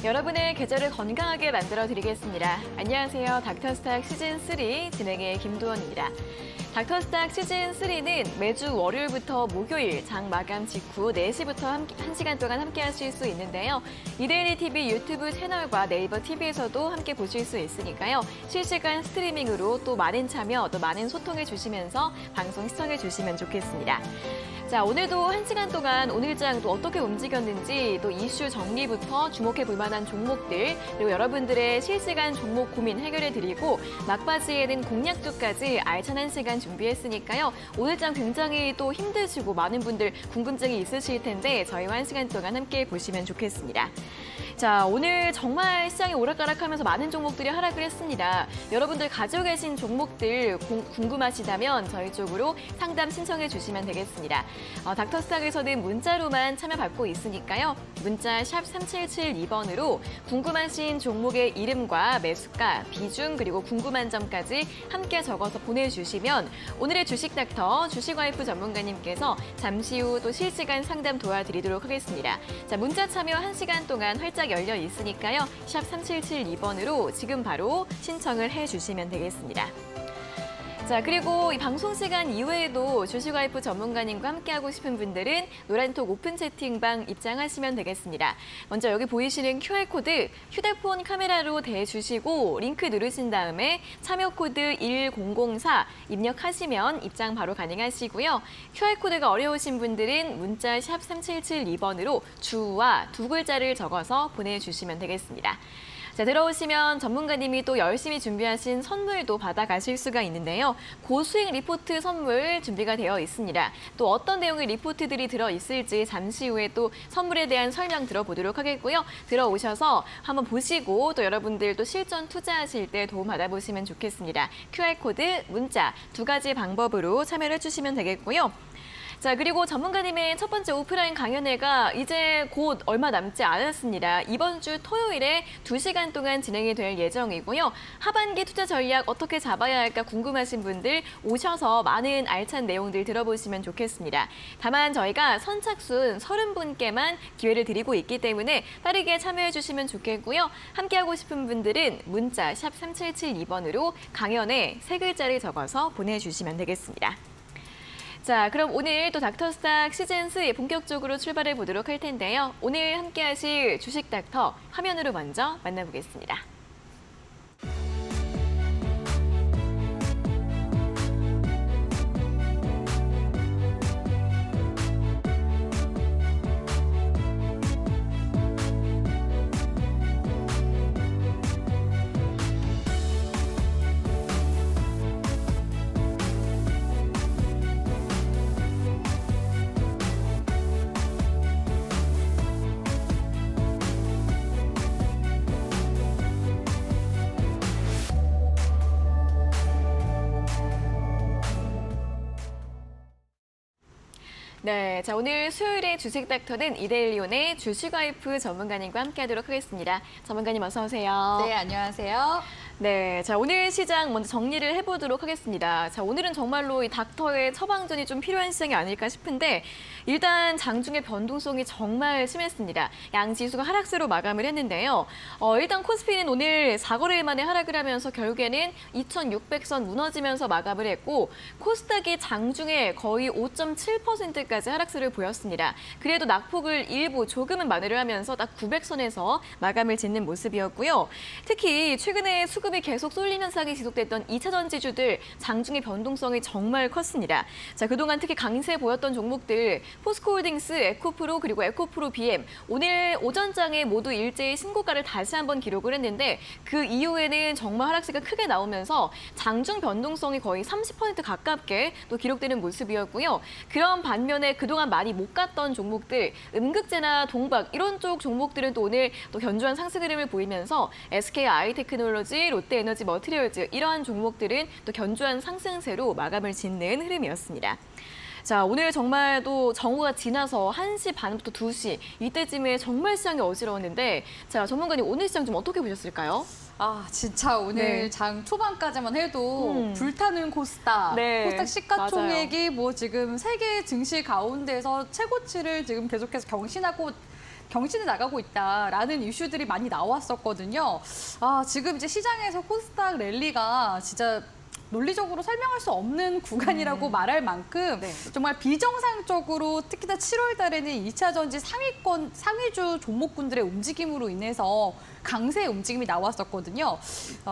여러분의 계절을 건강하게 만들어 드리겠습니다. 안녕하세요. 닥터스탁 시즌3 진행의 김도원입니다. 닥터스탁 시즌3는 매주 월요일부터 목요일 장 마감 직후 4시부터 1시간 동안 함께 하실 수 있는데요. 이데일리 TV 유튜브 채널과 네이버 TV에서도 함께 보실 수 있으니까요. 실시간 스트리밍으로 또 많은 참여, 또 많은 소통해 주시면서 방송 시청해 주시면 좋겠습니다. 자, 오늘도 1시간 동안 오늘장 또 어떻게 움직였는지 또 이슈 정리부터 주목해 볼 만한 종목들 그리고 여러분들의 실시간 종목 고민 해결해 드리고 막바지에는 공략주까지 알찬한 시간 준비했으니까요. 오늘장 굉장히 또 힘드시고 많은 분들 궁금증이 있으실 텐데 저희와 1시간 동안 함께 보시면 좋겠습니다. 자, 오늘 정말 시장이 오락가락하면서 많은 종목들이 하락을 했습니다. 여러분들 가지고 계신 종목들 궁금하시다면 저희 쪽으로 상담 신청해 주시면 되겠습니다. 닥터스탁에서는 문자로만 참여 받고 있으니까요. 문자 샵 3772번으로 궁금하신 종목의 이름과 매수가, 비중 그리고 궁금한 점까지 함께 적어서 보내주시면 오늘의 주식닥터 주식와이프 전문가님께서 잠시 후 또 실시간 상담 도와드리도록 하겠습니다. 자, 문자 참여 1시간 동안 활짝 열려 있으니까요. 샵 3772번으로 지금 바로 신청을 해주시면 되겠습니다. 자, 그리고 이 방송 시간 이외에도 주식와이프 전문가님과 함께하고 싶은 분들은 노란톡 오픈 채팅방 입장하시면 되겠습니다. 먼저 여기 보이시는 QR코드 휴대폰 카메라로 대주시고 링크 누르신 다음에 참여 코드 1004 입력하시면 입장 바로 가능하시고요. QR코드가 어려우신 분들은 문자 샵 3772번으로 주와 2글자를 적어서 보내주시면 되겠습니다. 자, 들어오시면 전문가님이 또 열심히 준비하신 선물도 받아가실 수가 있는데요. 고수익 리포트 선물 준비가 되어 있습니다. 또 어떤 내용의 리포트들이 들어있을지 잠시 후에 또 선물에 대한 설명 들어보도록 하겠고요. 들어오셔서 한번 보시고 또 여러분들 또 실전 투자하실 때 도움 받아보시면 좋겠습니다. QR코드, 문자 2가지 방법으로 참여를 해주시면 되겠고요. 자, 그리고 전문가님의 첫 번째 오프라인 강연회가 이제 곧 얼마 남지 않았습니다. 이번 주 토요일에 2시간 동안 진행이 될 예정이고요. 하반기 투자 전략 어떻게 잡아야 할까 궁금하신 분들 오셔서 많은 알찬 내용들 들어보시면 좋겠습니다. 다만 저희가 선착순 30분께만 기회를 드리고 있기 때문에 빠르게 참여해 주시면 좋겠고요. 함께하고 싶은 분들은 문자 샵 3772번으로 강연에 3글자를 적어서 보내주시면 되겠습니다. 자, 그럼 오늘 또 닥터스탁 시즌3 본격적으로 출발해 보도록 할 텐데요. 오늘 함께 하실 주식 닥터 화면으로 먼저 만나보겠습니다. 네, 자, 오늘 수요일의 주식 닥터는 이데일리온의 주식와이프 전문가님과 함께하도록 하겠습니다. 전문가님 어서 오세요. 네, 안녕하세요. 네, 자, 오늘 시장 먼저 정리를 해보도록 하겠습니다. 자, 오늘은 정말로 이 닥터의 처방전이 좀 필요한 시장이 아닐까 싶은데 일단 장중의 변동성이 정말 심했습니다. 양지수가 하락세로 마감을 했는데요. 일단 코스피는 오늘 4거래일 만에 하락을 하면서 결국에는 2600선 무너지면서 마감을 했고 코스닥이 장중에 거의 5.7%까지 하락세를 보였습니다. 그래도 낙폭을 일부 조금은 만회를 하면서 딱 900선에서 마감을 짓는 모습이었고요. 특히 최근에 수급이 계속 쏠리는 현상이 지속됐던 2차 전지주들 장중의 변동성이 정말 컸습니다. 자, 그동안 특히 강세 보였던 종목들 포스코홀딩스, 에코프로 그리고 에코프로 BM 오늘 오전장에 모두 일제히 신고가를 다시 한번 기록을 했는데 그 이후에는 정말 하락세가 크게 나오면서 장중 변동성이 거의 30% 가깝게 또 기록되는 모습이었고요. 그런 반면에 그동안 많이 못 갔던 종목들 음극재나 동박 이런 쪽 종목들은 또 오늘 또 견조한 상승 흐름을 보이면서 SK 아이테크놀로지, 롯데에너지 머티리얼즈 이러한 종목들은 또 견조한 상승세로 마감을 짓는 흐름이었습니다. 자, 오늘 정말 또 정오가 지나서 1시 반부터 2시 이때쯤에 정말 시장이 어지러웠는데 자, 전문가님 오늘 시장 좀 어떻게 보셨을까요? 아, 진짜 오늘 장 초반까지만 해도 불타는 코스닥. 코스닥 시가총액이 뭐 지금 세계 증시 가운데서 최고치를 지금 계속해서 경신하고 경신이 나가고 있다라는 이슈들이 많이 나왔었거든요. 지금 이제 시장에서 코스닥 랠리가 진짜 논리적으로 설명할 수 없는 구간이라고 말할 만큼 네. 정말 비정상적으로 특히나 7월 달에는 2차 전지 상위주 종목군들의 움직임으로 인해서 강세 움직임이 나왔었거든요.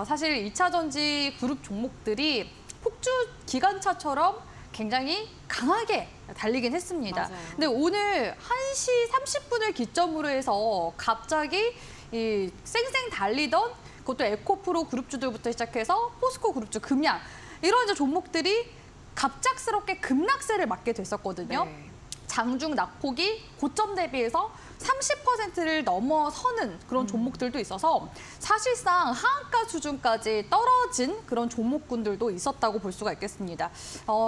사실 2차 전지 그룹 종목들이 폭주 기관차처럼 굉장히 강하게 달리긴 했습니다. 맞아요. 근데 오늘 1시 30분을 기점으로 해서 갑자기 이 쌩쌩 달리던 그것도 에코프로 그룹주들부터 시작해서 포스코 그룹주, 금양 이런 이제 종목들이 갑작스럽게 급락세를 맞게 됐었거든요. 네. 장중 낙폭이 고점 대비해서 30%를 넘어서는 그런 종목들도 있어서 사실상 하한가 수준까지 떨어진 그런 종목군들도 있었다고 볼 수가 있겠습니다.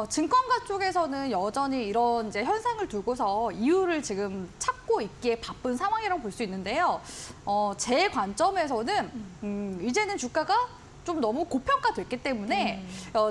증권가 쪽에서는 여전히 이런 이제 현상을 두고서 이유를 지금 찾고 있기에 바쁜 상황이라고 볼 수 있는데요. 제 관점에서는 이제는 주가가 좀 너무 고평가됐기 때문에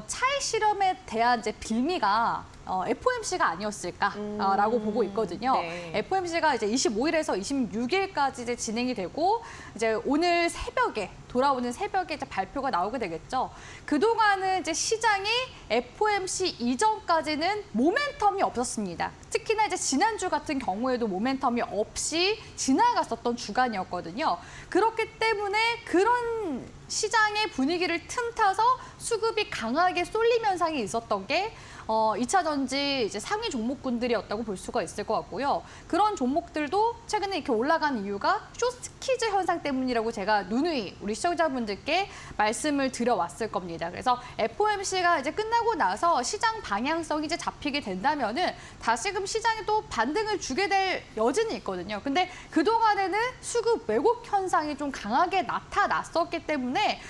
차익 실험에 대한 이제 빌미가 FOMC가 아니었을까라고 보고 있거든요. 네. FOMC가 이제 25일에서 26일까지 이제 진행이 되고 이제 오늘 새벽에 돌아오는 새벽에 이제 발표가 나오게 되겠죠. 그동안은 이제 시장이 FOMC 이전까지는 모멘텀이 없었습니다. 특히나 이제 지난주 같은 경우에도 모멘텀이 없이 지나갔었던 주간이었거든요. 그렇기 때문에 그런 시장의 분위기를 틈타서 수급이 강하게 쏠림 현상이 있었던 게 2차 전지 이제 상위 종목군들이었다고 볼 수가 있을 것 같고요. 그런 종목들도 최근에 이렇게 올라간 이유가 숏스퀴즈 현상 때문이라고 제가 누누이 우리 시청자분들께 말씀을 드려왔을 겁니다. 그래서 FOMC가 이제 끝나고 나서 시장 방향성이 이제 잡히게 된다면은 다시금 시장이 또 반등을 주게 될 여지는 있거든요. 근데 그동안에는 수급 왜곡 현상이 좀 강하게 나타났었기 때문에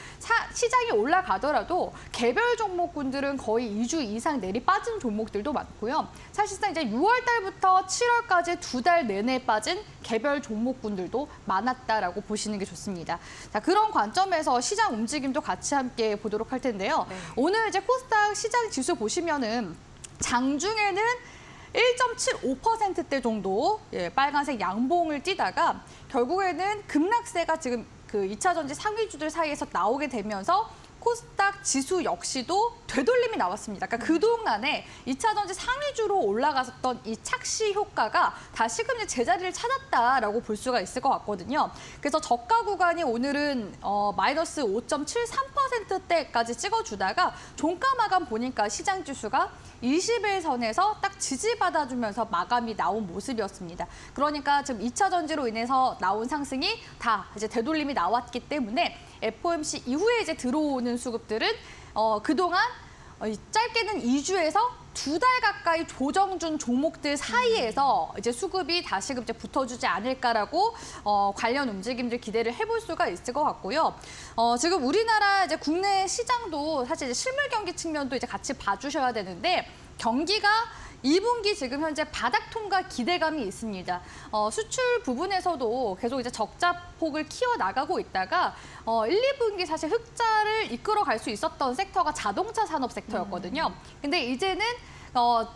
시장이 올라가더라도 개별 종목군들은 거의 2주 이상 내리 빠진 종목들도 많고요. 사실상 이제 6월 달부터 7월까지 2달 내내 빠진 개별 종목군들도 많았다라고 보시는 게 좋습니다. 자, 그런 관점에서 시장 움직임도 같이 함께 보도록 할 텐데요. 네. 오늘 이제 코스닥 시장 지수 보시면은 장중에는 1.75%대 정도 빨간색 양봉을 띠다가 결국에는 급락세가 지금 그 2차 전지 상위주들 사이에서 나오게 되면서 코스닥 지수 역시도 되돌림이 나왔습니다. 그러니까 그동안에 2차 전지 상위주로 올라갔었던 이 착시 효과가 다시금 이제 제자리를 찾았다라고 볼 수가 있을 것 같거든요. 그래서 저가 구간이 오늘은 마이너스 5.73%대까지 찍어주다가 종가 마감 보니까 시장 지수가 21선에서 딱 지지받아주면서 마감이 나온 모습이었습니다. 그러니까 지금 2차 전지로 인해서 나온 상승이 다 이제 되돌림이 나왔기 때문에 FOMC 이후에 이제 들어오는 수급들은 그동안 짧게는 2주에서 2달 가까이 조정 준 종목들 사이에서 이제 수급이 다시금 이제 붙어주지 않을까라고 관련 움직임들 기대를 해볼 수가 있을 것 같고요. 지금 우리나라 이제 국내 시장도 사실 이제 실물 경기 측면도 이제 같이 봐주셔야 되는데 경기가 2분기 지금 현재 바닥 통과 기대감이 있습니다. 수출 부분에서도 계속 이제 적자폭을 키워 나가고 있다가 1, 2분기 사실 흑자를 이끌어 갈 수 있었던 섹터가 자동차 산업 섹터였거든요. 근데 이제는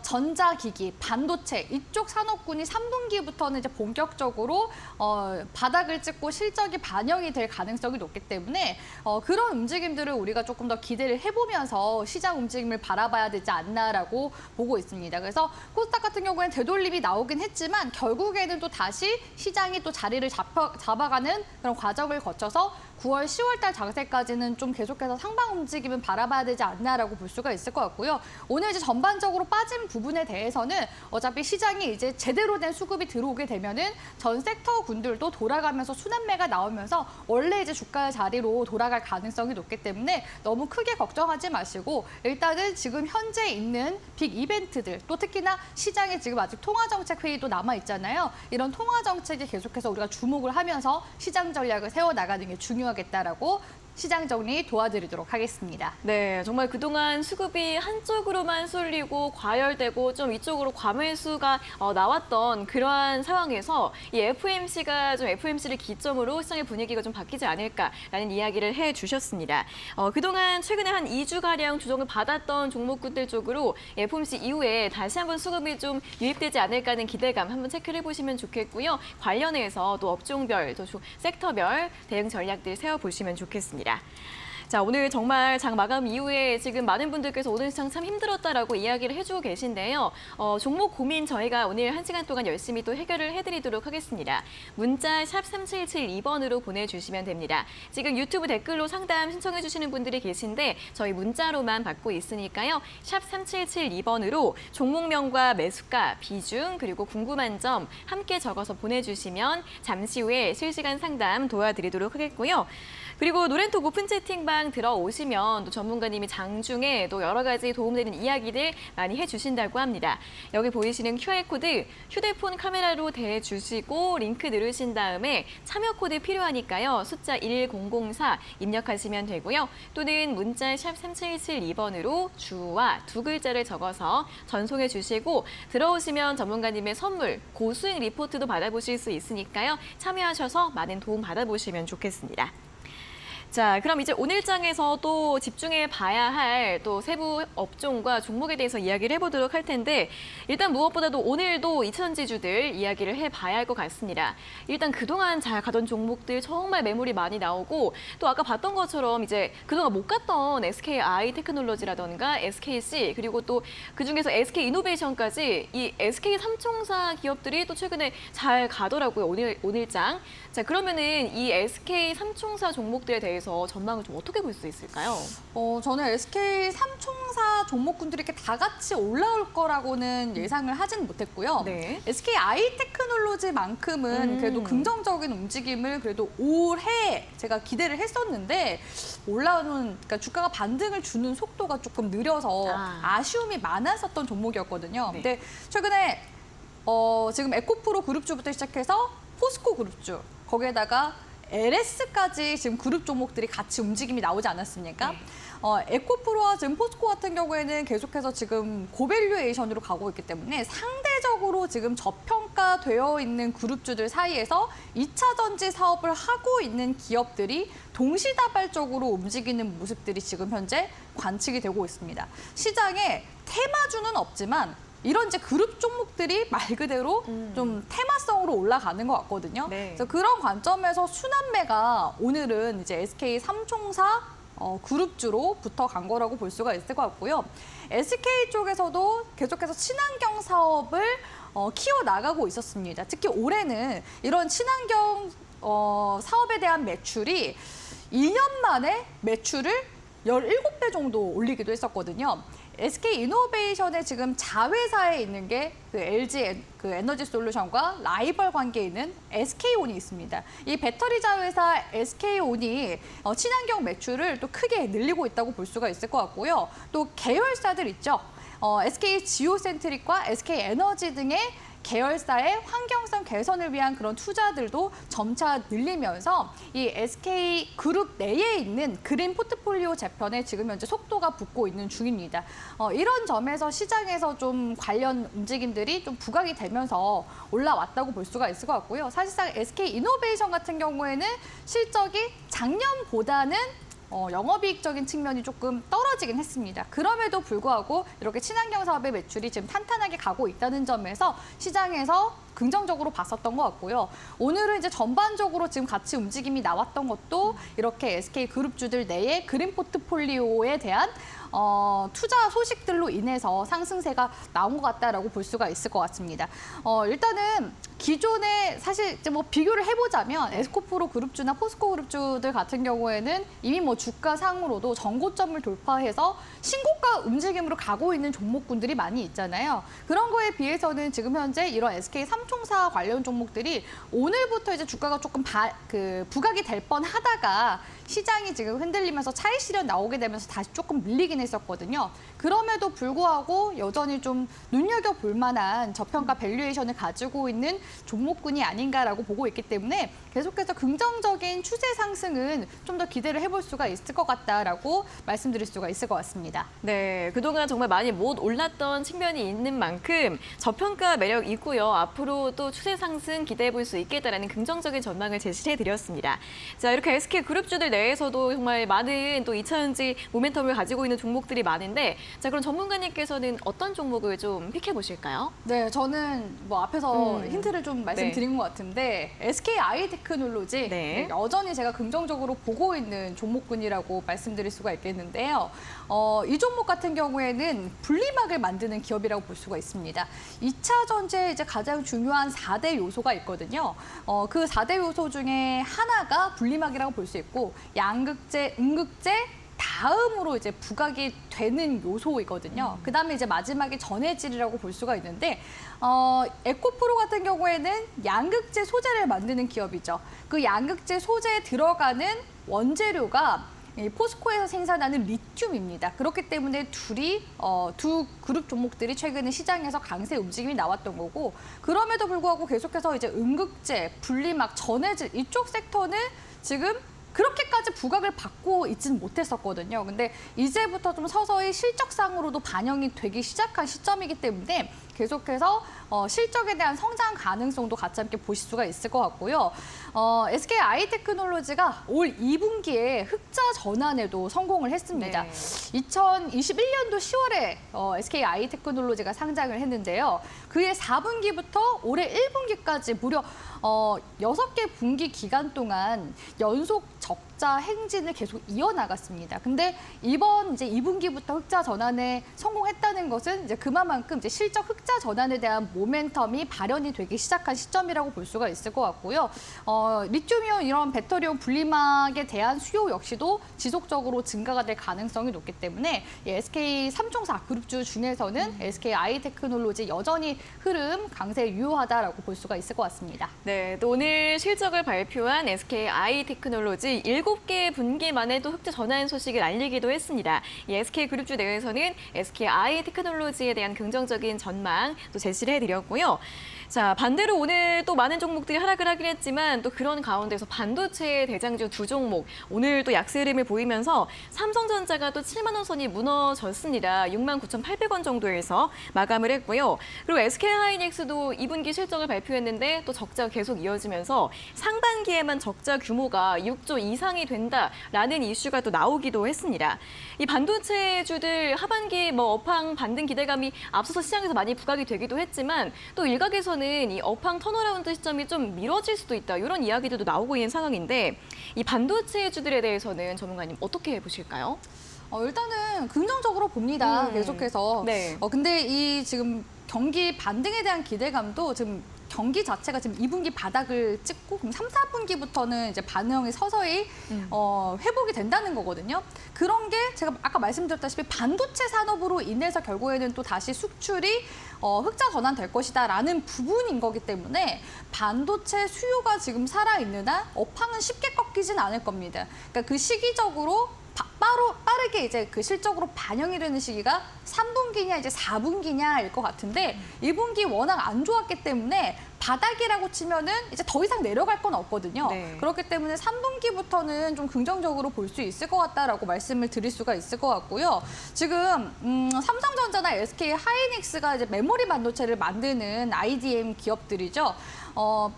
전자기기, 반도체 이쪽 산업군이 3분기부터는 이제 본격적으로 바닥을 찍고 실적이 반영이 될 가능성이 높기 때문에 그런 움직임들을 우리가 조금 더 기대를 해보면서 시장 움직임을 바라봐야 되지 않나라고 보고 있습니다. 그래서 코스닥 같은 경우에는 되돌림이 나오긴 했지만 결국에는 또 다시 시장이 또 자리를 잡아가는 그런 과정을 거쳐서 9월, 10월 달 장세까지는 좀 계속해서 상방 움직임은 바라봐야 되지 않나라고 볼 수가 있을 것 같고요. 오늘 이제 전반적으로 빠진 부분에 대해서는 어차피 시장이 이제 제대로 된 수급이 들어오게 되면은 전 섹터 군들도 돌아가면서 순환매가 나오면서 원래 이제 주가의 자리로 돌아갈 가능성이 높기 때문에 너무 크게 걱정하지 마시고 일단은 지금 현재 있는 빅 이벤트들 또 특히나 시장에 지금 아직 통화정책 회의도 남아 있잖아요. 이런 통화정책에 계속해서 우리가 주목을 하면서 시장 전략을 세워나가는 게 중요하겠다라고 시장 정리 도와드리도록 하겠습니다. 네, 정말 그동안 수급이 한쪽으로만 쏠리고 과열되고 좀 이쪽으로 과매수가 나왔던 그러한 상황에서 이 FOMC가 좀 FOMC를 기점으로 시장의 분위기가 좀 바뀌지 않을까라는 이야기를 해주셨습니다. 그동안 최근에 한 2주가량 조정을 받았던 종목군들 쪽으로 FOMC 이후에 다시 한번 수급이 좀 유입되지 않을까 하는 기대감 한번 체크를 해보시면 좋겠고요. 관련해서 또 업종별, 또 섹터별 대응 전략들 세워보시면 좋겠습니다. 자, 오늘 정말 장 마감 이후에 지금 많은 분들께서 오늘 시장 참 힘들었다라고 이야기를 해주고 계신데요. 종목 고민 저희가 오늘 1시간 동안 열심히 또 해결을 해드리도록 하겠습니다. 문자 샵 3772번으로 보내주시면 됩니다. 지금 유튜브 댓글로 상담 신청해 주시는 분들이 계신데 저희 문자로만 받고 있으니까요. 샵 3772번으로 종목명과 매수가, 비중, 그리고 궁금한 점 함께 적어서 보내주시면 잠시 후에 실시간 상담 도와드리도록 하겠고요. 그리고 노렌톡 오픈 채팅방 들어오시면 또 전문가님이 장중에 또 여러 가지 도움되는 이야기들 많이 해주신다고 합니다. 여기 보이시는 QR코드 휴대폰 카메라로 대주시고 링크 누르신 다음에 참여 코드 필요하니까요. 숫자 1004 입력하시면 되고요. 또는 문자 샵 3772번으로 주와 두 글자를 적어서 전송해 주시고 들어오시면 전문가님의 선물, 고수익 리포트도 받아보실 수 있으니까요. 참여하셔서 많은 도움 받아보시면 좋겠습니다. 자, 그럼 이제 오늘 장에서 또 집중해 봐야 할 또 세부 업종과 종목에 대해서 이야기를 해보도록 할 텐데 일단 무엇보다도 오늘도 2차전지주들 이야기를 해봐야 할 것 같습니다. 일단 그동안 잘 가던 종목들 정말 매물이 많이 나오고 또 아까 봤던 것처럼 이제 그동안 못 갔던 SKI 테크놀로지라던가 SKC 그리고 또 그중에서 SK이노베이션까지 이 SK 삼총사 기업들이 또 최근에 잘 가더라고요. 오늘 장. 자, 그러면은 이 SK 삼총사 종목들에 대해서 전망을 좀 어떻게 볼 수 있을까요? 저는 SK 삼총사 종목군들이 이렇게 다 같이 올라올 거라고는 예상을 하진 못했고요. 네. SKI 테크놀로지만큼은 그래도 긍정적인 움직임을 그래도 올해 제가 기대를 했었는데 올라오는 그러니까 주가가 반등을 주는 속도가 조금 느려서 아쉬움이 많았었던 종목이었거든요. 네. 근데 최근에 지금 에코프로 그룹주부터 시작해서 포스코 그룹주 거기에다가 LS까지 지금 그룹 종목들이 같이 움직임이 나오지 않았습니까? 네. 에코프로와 지금 포스코 같은 경우에는 계속해서 지금 고밸류에이션으로 가고 있기 때문에 상대적으로 지금 저평가되어 있는 그룹주들 사이에서 2차 전지 사업을 하고 있는 기업들이 동시다발적으로 움직이는 모습들이 지금 현재 관측이 되고 있습니다. 시장에 테마주는 없지만 이런 이제 그룹 종목들이 말 그대로 좀 테마성으로 올라가는 것 같거든요. 네. 그래서 그런 관점에서 순환매가 오늘은 이제 SK 삼총사 그룹주로 붙어간 거라고 볼 수가 있을 것 같고요. SK 쪽에서도 계속해서 친환경 사업을 키워 나가고 있었습니다. 특히 올해는 이런 친환경 사업에 대한 매출이 2년 만에 매출을 17배 정도 올리기도 했었거든요. SK이노베이션의 지금 자회사에 있는 게 그 LG 그 에너지 솔루션과 라이벌 관계에 있는 SK온이 있습니다. 이 배터리 자회사 SK온이 친환경 매출을 또 크게 늘리고 있다고 볼 수가 있을 것 같고요. 또 계열사들 있죠. SK 지오센트릭과 SK 에너지 등의 계열사의 환경성 개선을 위한 그런 투자들도 점차 늘리면서 이 SK 그룹 내에 있는 그린 포트폴리오 재편에 지금 현재 속도가 붙고 있는 중입니다. 이런 점에서 시장에서 좀 관련 움직임들이 좀 부각이 되면서 올라왔다고 볼 수가 있을 것 같고요. 사실상 SK 이노베이션 같은 경우에는 실적이 작년보다는 영업이익적인 측면이 조금 떨어지긴 했습니다. 그럼에도 불구하고 이렇게 친환경 사업의 매출이 지금 탄탄하게 가고 있다는 점에서 시장에서 긍정적으로 봤었던 것 같고요. 오늘은 이제 전반적으로 지금 같이 움직임이 나왔던 것도 이렇게 SK 그룹주들 내에 그린 포트폴리오에 대한 투자 소식들로 인해서 상승세가 나온 것 같다라고 볼 수가 있을 것 같습니다. 일단은 기존에 사실 이제 뭐 비교를 해보자면 에코프로 그룹주나 포스코 그룹주들 같은 경우에는 이미 뭐 주가상으로도 전고점을 돌파해서 신고가 움직임으로 가고 있는 종목군들이 많이 있잖아요. 그런 거에 비해서는 지금 현재 이런 SK 삼총사 삼총사 관련 종목들이 오늘부터 이제 주가가 조금 부각이 될 뻔하다가 시장이 지금 흔들리면서 차익 실현 나오게 되면서 다시 조금 밀리긴 했었거든요. 그럼에도 불구하고 여전히 좀 눈여겨볼 만한 저평가 밸류에이션을 가지고 있는 종목군이 아닌가라고 보고 있기 때문에 계속해서 긍정적인 추세 상승은 좀 더 기대를 해볼 수가 있을 것 같다라고 말씀드릴 수가 있을 것 같습니다. 네, 그동안 정말 많이 못 올랐던 측면이 있는 만큼 저평가 매력 있고요. 앞으로 또 추세 상승 기대해 볼 수 있겠다라는 긍정적인 전망을 제시해 드렸습니다. 자, 이렇게 SK그룹주들 내에서도 정말 많은 또 2차전지 모멘텀을 가지고 있는 종목들이 많은데, 자, 그럼 전문가님께서는 어떤 종목을 좀 픽해 보실까요? 네, 저는 뭐 앞에서 힌트를 좀 말씀드린 네. 것 같은데 SKI 테크놀로지 네. 여전히 제가 긍정적으로 보고 있는 종목군이라고 말씀드릴 수가 있겠는데요. 이 종목 같은 경우에는 분리막을 만드는 기업이라고 볼 수가 있습니다. 2차 전지에 이제 가장 중요한 4대 요소가 있거든요. 그 4대 요소 중에 하나가 분리막이라고 볼 수 있고 양극재, 음극재, 다음으로 이제 부각이 되는 요소이거든요. 그다음에 이제 마지막에 전해질이라고 볼 수가 있는데 에코프로 같은 경우에는 양극재 소재를 만드는 기업이죠. 그 양극재 소재에 들어가는 원재료가 이 포스코에서 생산하는 리튬입니다. 그렇기 때문에 두 그룹 종목들이 최근에 시장에서 강세 움직임이 나왔던 거고, 그럼에도 불구하고 계속해서 이제 음극재, 분리막, 전해질 이쪽 섹터는 지금 그렇게까지 부각을 받고 있지는 못했었거든요. 근데 이제부터 좀 서서히 실적상으로도 반영이 되기 시작한 시점이기 때문에 계속해서 실적에 대한 성장 가능성도 같이 함께 보실 수가 있을 것 같고요. SKI 테크놀로지가 올 2분기에 흑자 전환에도 성공을 했습니다. 네. 2021년도 10월에 SKI 테크놀로지가 상장을 했는데요. 그해 4분기부터 올해 1분기까지 무려 6개 분기 기간 동안 연속 적자 행진을 계속 이어나갔습니다. 근데 이번 이제 2분기부터 흑자 전환에 성공했다는 것은 이제 그만큼 이제 실적 흑자 전환에 대한 모멘텀이 발현이 되기 시작한 시점이라고 볼 수가 있을 것 같고요. 리튬이온 이런 배터리온 분리막에 대한 수요 역시도 지속적으로 증가가 될 가능성이 높기 때문에 SK 삼총사 그룹주 중에서는 SKI 테크놀로지 여전히 흐름 강세 유효하다라고 볼 수가 있을 것 같습니다. 네, 또 오늘 실적을 발표한 SKI 테크놀로지 7개 분기 만에 또 흑자 전환 소식을 알리기도 했습니다. 이 SK그룹주 내에서는 SKI 테크놀로지에 대한 긍정적인 전망 또 제시를 해드렸고요. 자, 반대로 오늘 또 많은 종목들이 하락을 하긴 했지만 또 그런 가운데서 반도체 대장주 두 종목 오늘 또 약세 흐름을 보이면서 삼성전자가 또 7만 원 선이 무너졌습니다. 69,800원 정도에서 마감을 했고요. 그리고 SK하이닉스도 2분기 실적을 발표했는데 또 적자가 계속 이어지면서 상반기에만 적자 규모가 6조 이상이 된다라는 이슈가 또 나오기도 했습니다. 이 반도체주들 하반기 뭐 업황 반등 기대감이 앞서서 시장에서 많이 부각이 되기도 했지만 또 일각에서는 이 업황 턴어라운드 시점이 좀 미뤄질 수도 있다 이런 이야기들도 나오고 있는 상황인데 이 반도체주들에 대해서는 전문가님 어떻게 보실까요? 일단은 긍정적으로 봅니다. 계속해서. 네. 근데 이 지금 경기 반등에 대한 기대감도 지금 경기 자체가 지금 2분기 바닥을 찍고 그럼 3, 4분기부터는 이제 반응이 서서히 회복이 된다는 거거든요. 그런 게 제가 아까 말씀드렸다시피 반도체 산업으로 인해서 결국에는 또 다시 수출이 흑자 전환될 것이다라는 부분인 거기 때문에 반도체 수요가 지금 살아있는 한 업황은 쉽게 꺾이진 않을 겁니다. 그러니까 그 시기적으로 빠르게 이제 그 실적으로 반영이 되는 시기가 3분기냐 이제 4분기냐일 것 같은데 2분기 워낙 안 좋았기 때문에 바닥이라고 치면은 이제 더 이상 내려갈 건 없거든요. 네. 그렇기 때문에 3분기부터는 좀 긍정적으로 볼 수 있을 것 같다라고 말씀을 드릴 수가 있을 것 같고요. 지금 삼성전자나 SK 하이닉스가 이제 메모리 반도체를 만드는 IDM 기업들이죠.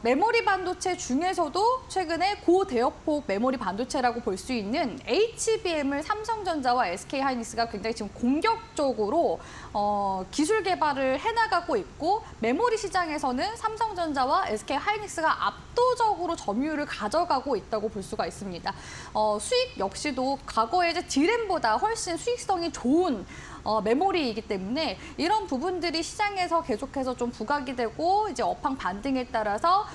메모리 반도체 중에서도 최근에 고대역폭 메모리 반도체라고 볼 수 있는 HBM을 삼성전자와 SK하이닉스가 굉장히 지금 공격적으로 기술 개발을 해나가고 있고 메모리 시장에서는 삼성전자와 SK하이닉스가 압도적으로 점유율을 가져가고 있다고 볼 수가 있습니다. 수익 역시도 과거에 이제 D램보다 훨씬 수익성이 좋은 메모리이기 때문에 이런 부분들이 시장에서 계속해서 좀 부각이 되고 이제 업황 반등에 따라서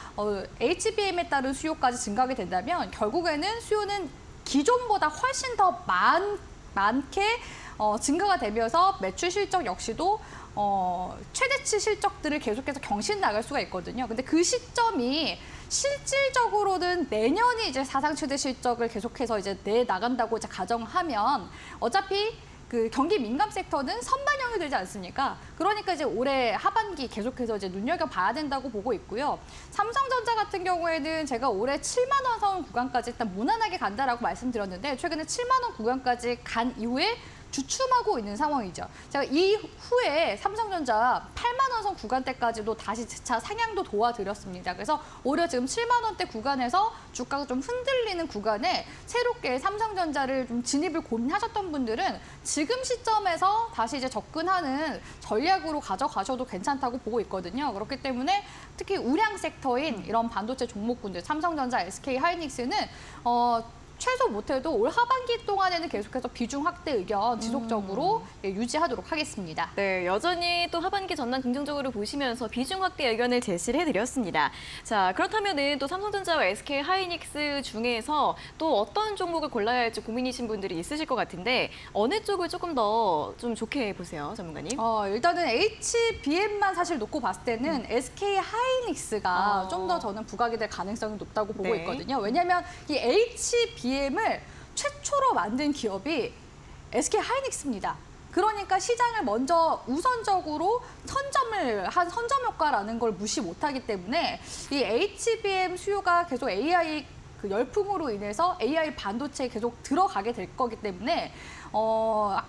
HBM에 따른 수요까지 증가하게 된다면 결국에는 수요는 기존보다 훨씬 더 많게 증가가 되면서 매출 실적 역시도 최대치 실적들을 계속해서 경신 나갈 수가 있거든요. 근데 그 시점이 실질적으로는 내년이 이제 사상 최대 실적을 계속해서 이제 내 나간다고 이제 가정하면 어차피 그 경기 민감 섹터는 선반영이 되지 않습니까? 그러니까 이제 올해 하반기 계속해서 이제 눈여겨봐야 된다고 보고 있고요. 삼성전자 같은 경우에는 제가 올해 7만 원 선 구간까지 일단 무난하게 간다라고 말씀드렸는데 최근에 7만 원 구간까지 간 이후에 주춤하고 있는 상황이죠. 제가 이후에 삼성전자 8만 원 선 구간대까지도 다시 재차 상향도 도와드렸습니다. 그래서 오히려 지금 7만 원대 구간에서 주가가 좀 흔들리는 구간에 새롭게 삼성전자를 좀 진입을 고민하셨던 분들은 지금 시점에서 다시 이제 접근하는 전략으로 가져가셔도 괜찮다고 보고 있거든요. 그렇기 때문에 특히 우량 섹터인 이런 반도체 종목군들, 삼성전자, SK 하이닉스는 최소 못해도 올 하반기 동안에는 계속해서 비중 확대 의견 지속적으로 유지하도록 하겠습니다. 네, 여전히 또 하반기 전망 긍정적으로 보시면서 비중 확대 의견을 제시를 해드렸습니다. 자, 그렇다면은 또 삼성전자와 SK 하이닉스 중에서 또 어떤 종목을 골라야 할지 고민이신 분들이 있으실 것 같은데 어느 쪽을 조금 더 좀 좋게 보세요, 전문가님? 일단은 HBM만 사실 놓고 봤을 때는 SK 하이닉스가 좀 더 저는 부각이 될 가능성이 높다고 보고 네. 있거든요. 왜냐하면 이 HBM을 최초로 만든 기업이 SK 하이닉스입니다. 그러니까 시장을 먼저 우선적으로 선점을 한 선점 효과라는 걸 무시 못하기 때문에 이 HBM 수요가 계속 AI 그 열풍으로 인해서 AI 반도체에 계속 들어가게 될 거기 때문에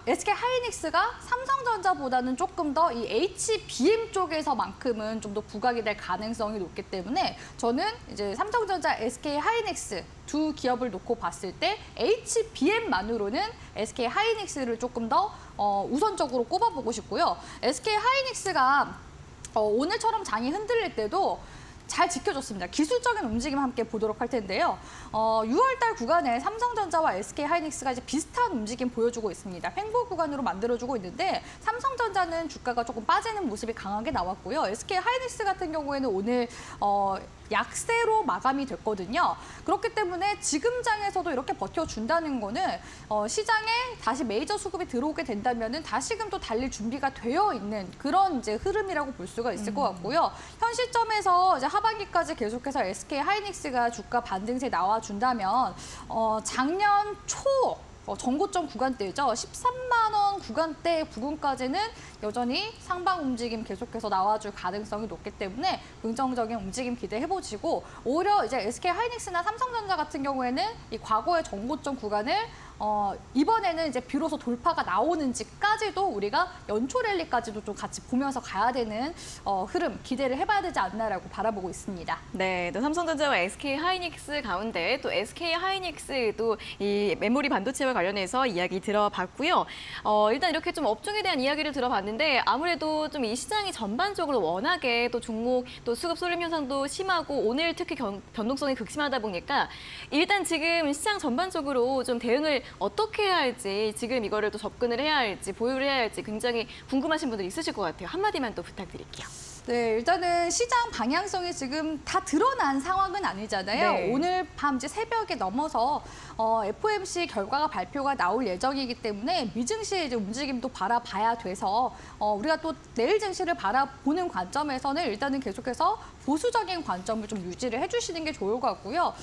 SK 하이닉스가 삼성전자보다는 조금 더 이 HBM 쪽에서만큼은 좀 더 부각이 될 가능성이 높기 때문에 저는 이제 삼성전자, SK 하이닉스 두 기업을 놓고 봤을 때 HBM만으로는 SK 하이닉스를 조금 더 우선적으로 꼽아보고 싶고요. SK 하이닉스가 오늘처럼 장이 흔들릴 때도 잘 지켜줬습니다. 기술적인 움직임 함께 보도록 할 텐데요. 6월달 구간에 삼성전자와 SK 하이닉스가 이제 비슷한 움직임 보여주고 있습니다. 횡보 구간으로 만들어주고 있는데 삼성전자는 주가가 조금 빠지는 모습이 강하게 나왔고요. SK 하이닉스 같은 경우에는 오늘 약세로 마감이 됐거든요. 그렇기 때문에 지금 장에서도 이렇게 버텨준다는 거는 시장에 다시 메이저 수급이 들어오게 된다면은 다시금 또 달릴 준비가 되어 있는 그런 이제 흐름이라고 볼 수가 있을 것 같고요. 현 시점에서 이제 하반기까지 계속해서 SK 하이닉스가 주가 반등세 나와준다면 작년 초 전고점 구간대죠. 13만 원 구간대 부근까지는 여전히 상방 움직임 계속해서 나와줄 가능성이 높기 때문에 긍정적인 움직임 기대해보시고 오히려 이제 SK 하이닉스나 삼성전자 같은 경우에는 이 과거의 전고점 구간을 이번에는 이제 비로소 돌파가 나오는지까지도 우리가 연초 랠리까지도 좀 같이 보면서 가야 되는 흐름 기대를 해봐야 되지 않나라고 바라보고 있습니다. 네, 또 삼성전자와 SK 하이닉스 가운데 또 SK 하이닉스도 이 메모리 반도체와 관련해서 이야기 들어봤고요. 일단 이렇게 좀 업종에 대한 이야기를 들어봤는데 아무래도 좀 이 시장이 전반적으로 워낙에 또 종목 또 수급 쏠림 현상도 심하고 오늘 특히 변동성이 극심하다 보니까 일단 지금 시장 전반적으로 좀 대응을 어떻게 해야 할지 지금 이거를 또 접근을 해야 할지 보유를 해야 할지 굉장히 궁금하신 분들 있으실 것 같아요. 한마디만 또 부탁드릴게요. 네, 일단은 시장 방향성이 지금 다 드러난 상황은 아니잖아요. 네. 오늘 밤 이제 새벽에 넘어서 FOMC 결과가 발표가 나올 예정이기 때문에 미증시의 이제 움직임도 바라봐야 돼서 우리가 또 내일 증시를 바라보는 관점에서는 일단은 계속해서 보수적인 관점을 좀 유지를 해주시는 게 좋을 것 같고요.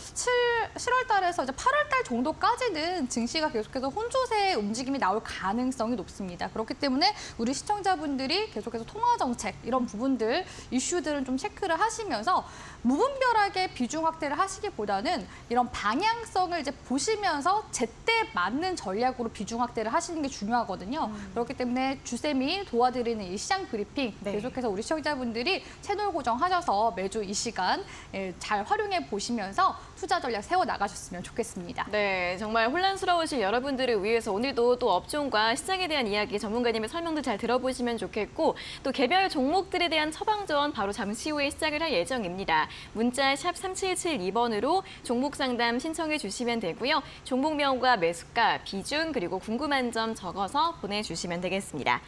7월 달에서 이제 8월 달 정도까지는 증시가 계속해서 혼조세의 움직임이 나올 가능성이 높습니다. 그렇기 때문에 우리 시청자분들이 계속해서 통화 정책 이런 부분들 이슈들은 좀 체크를 하시면서 무분별하게 비중 확대를 하시기보다는 이런 방향성을 이제 보시면서 제때 맞는 전략으로 비중 확대를 하시는 게 중요하거든요. 그렇기 때문에 주쌤이 도와드리는 이 시장 브리핑 네. 계속해서 우리 시청자분들이 채널 고정하셔서 매주 이 시간 잘 활용해 보시면서 투자 전략 세워 나가셨으면 좋겠습니다. 네, 정말 혼란스러우실 여러분들을 위해서 오늘도 또 업종과 시장에 대한 이야기 전문가님의 설명도 잘 들어보시면 좋겠고 또 개별 종목들에 대한 처방전 바로 잠시 후에 시작을 할 예정입니다. 문자 샵 3772번으로 종목 상담 신청해 주시면 되고요. 종목명과 매수가, 비중 그리고 궁금한 점 적어서 보내주시면 되겠습니다.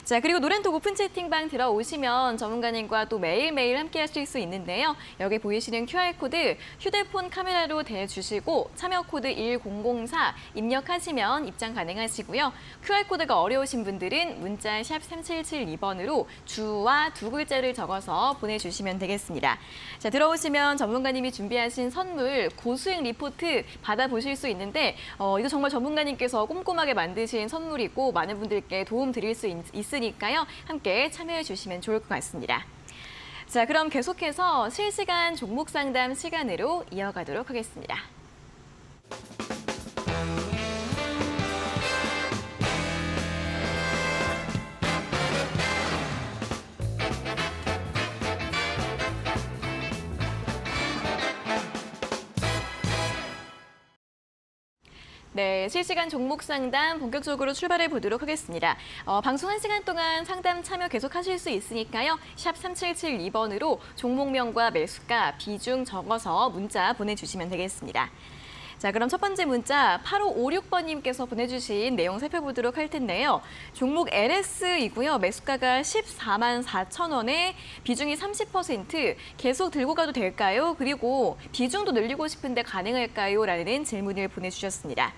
자, 그리고 노란톡 오픈 채팅방 들어오시면 전문가님과 또 매일매일 함께 하실 수 있는데요. 여기 보이시는 QR코드 휴대폰 카메라로 대주시고 참여코드 1004 입력하시면 입장 가능하시고요. QR코드가 어려우신 분들은 문자 샵 3772번으로 주와 두 글자를 적어서 보내주시면 되겠습니다. 자, 들어오시면 전문가님이 준비하신 선물 고수익 리포트 받아보실 수 있는데 이거 정말 전문가님께서 꼼꼼하게 만드신 선물이고 많은 분들께 도움 드릴 수 있으니까요. 함께 참여해 주시면 좋을 것 같습니다. 자, 그럼 계속해서 실시간 종목 상담 시간으로 이어가도록 하겠습니다. 네, 실시간 종목 상담 본격적으로 출발해 보도록 하겠습니다. 방송 1시간 동안 상담 참여 계속하실 수 있으니까요. 샵 3772번으로 종목명과 매수가, 비중 적어서 문자 보내주시면 되겠습니다. 자, 그럼 첫 번째 문자 8556번님께서 보내주신 내용 살펴보도록 할 텐데요. 종목 LS이고요. 매수가가 14만 4천 원에 비중이 30%. 계속 들고 가도 될까요? 그리고 비중도 늘리고 싶은데 가능할까요? 라는 질문을 보내주셨습니다.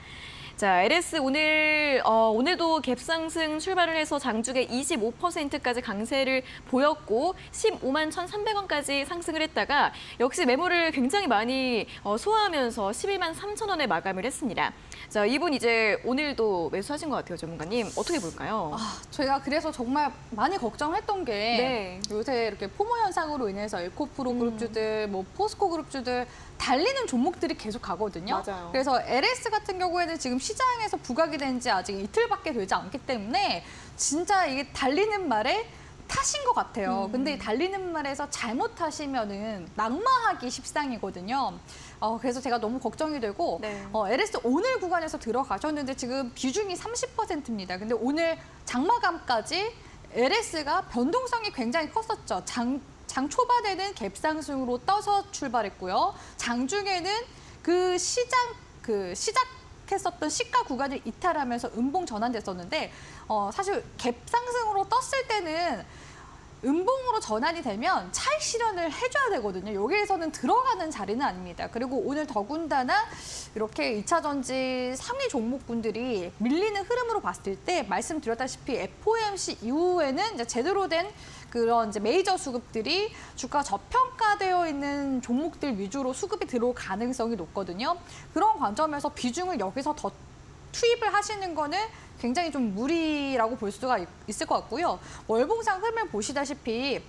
자, LS 오늘도 갭상승 출발을 해서 장중에 25%까지 강세를 보였고 15만 1,300원까지 상승을 했다가 역시 매물을 굉장히 많이 소화하면서 11만 3천 원에 마감을 했습니다. 자, 이분 이제 오늘도 매수하신 것 같아요, 전문가님. 어떻게 볼까요? 저희가 그래서 정말 많이 걱정을 했던 게 네. 요새 이렇게 포모 현상으로 인해서 에코프로 그룹주들, 뭐 포스코 그룹주들 달리는 종목들이 계속 가거든요. 맞아요. 그래서 LS 같은 경우에는 지금 시장에서 부각이 된 지 아직 이틀밖에 되지 않기 때문에 진짜 이게 달리는 말에 타신 것 같아요. 근데 이 달리는 말에서 잘못 타시면은 낙마하기 십상이거든요. 그래서 제가 너무 걱정이 되고 네. LS 오늘 구간에서 들어가셨는데 지금 비중이 30%입니다. 근데 오늘 장마감까지 LS가 변동성이 굉장히 컸었죠. 장 초반에는 갭상승으로 떠서 출발했고요. 장중에는 시작했었던 시가 구간을 이탈하면서 음봉 전환됐었는데 사실 갭상승으로 떴을 때는 음봉으로 전환이 되면 차익 실현을 해줘야 되거든요. 여기에서는 들어가는 자리는 아닙니다. 그리고 오늘 더군다나 이렇게 2차 전지 상위 종목군들이 밀리는 흐름으로 봤을 때 말씀드렸다시피 FOMC 이후에는 이제 제대로 된 그런 이제 메이저 수급들이 주가 저평가되어 있는 종목들 위주로 수급이 들어올 가능성이 높거든요. 그런 관점에서 비중을 여기서 더 투입을 하시는 거는 굉장히 좀 무리라고 볼 수가 있을 것 같고요. 월봉상 흐름을 보시다시피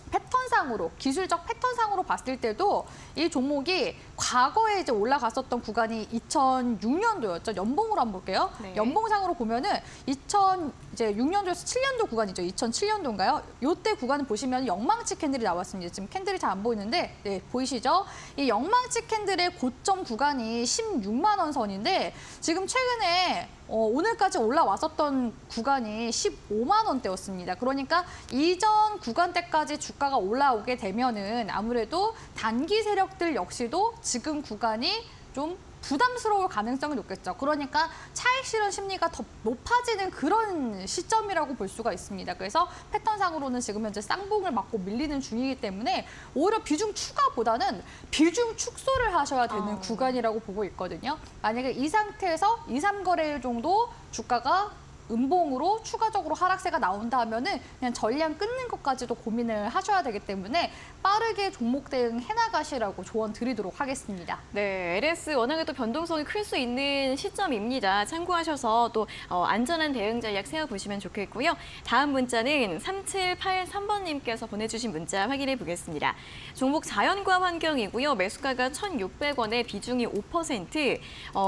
패턴상으로, 기술적 패턴상으로 봤을 때도 이 종목이 과거에 이제 올라갔었던 구간이 2006년도였죠. 연봉으로 한번 볼게요. 네. 연봉상으로 보면은 2006년도에서 7년도 구간이죠. 2007년도인가요? 요때 구간을 보시면 영망치 캔들이 나왔습니다. 지금 캔들이 잘 안 보이는데, 네, 보이시죠? 이 영망치 캔들의 고점 구간이 16만 원 선인데 지금 최근에 오늘까지 올라왔었던 구간이 15만 원대였습니다. 그러니까 이전 구간대까지 주가가 올라오게 되면은 아무래도 단기 세력들 역시도 지금 구간이 좀 부담스러울 가능성이 높겠죠. 그러니까 차익 실현 심리가 더 높아지는 그런 시점이라고 볼 수가 있습니다. 그래서 패턴상으로는 지금 현재 쌍봉을 맞고 밀리는 중이기 때문에 오히려 비중 추가보다는 비중 축소를 하셔야 되는 구간이라고 보고 있거든요. 만약에 이 상태에서 2, 3거래일 정도 주가가 음봉으로 추가적으로 하락세가 나온다면은 그냥 전량 끊는 것까지도 고민을 하셔야 되기 때문에 빠르게 종목 대응 해나가시라고 조언 드리도록 하겠습니다. 네, LS 워낙에 또 변동성이 클 수 있는 시점입니다. 참고하셔서 또 안전한 대응 전략 세워보시면 좋겠고요. 다음 문자는 3783번님께서 보내주신 문자 확인해 보겠습니다. 종목 자연과 환경이고요. 매수가가 1,600원에 비중이 5%.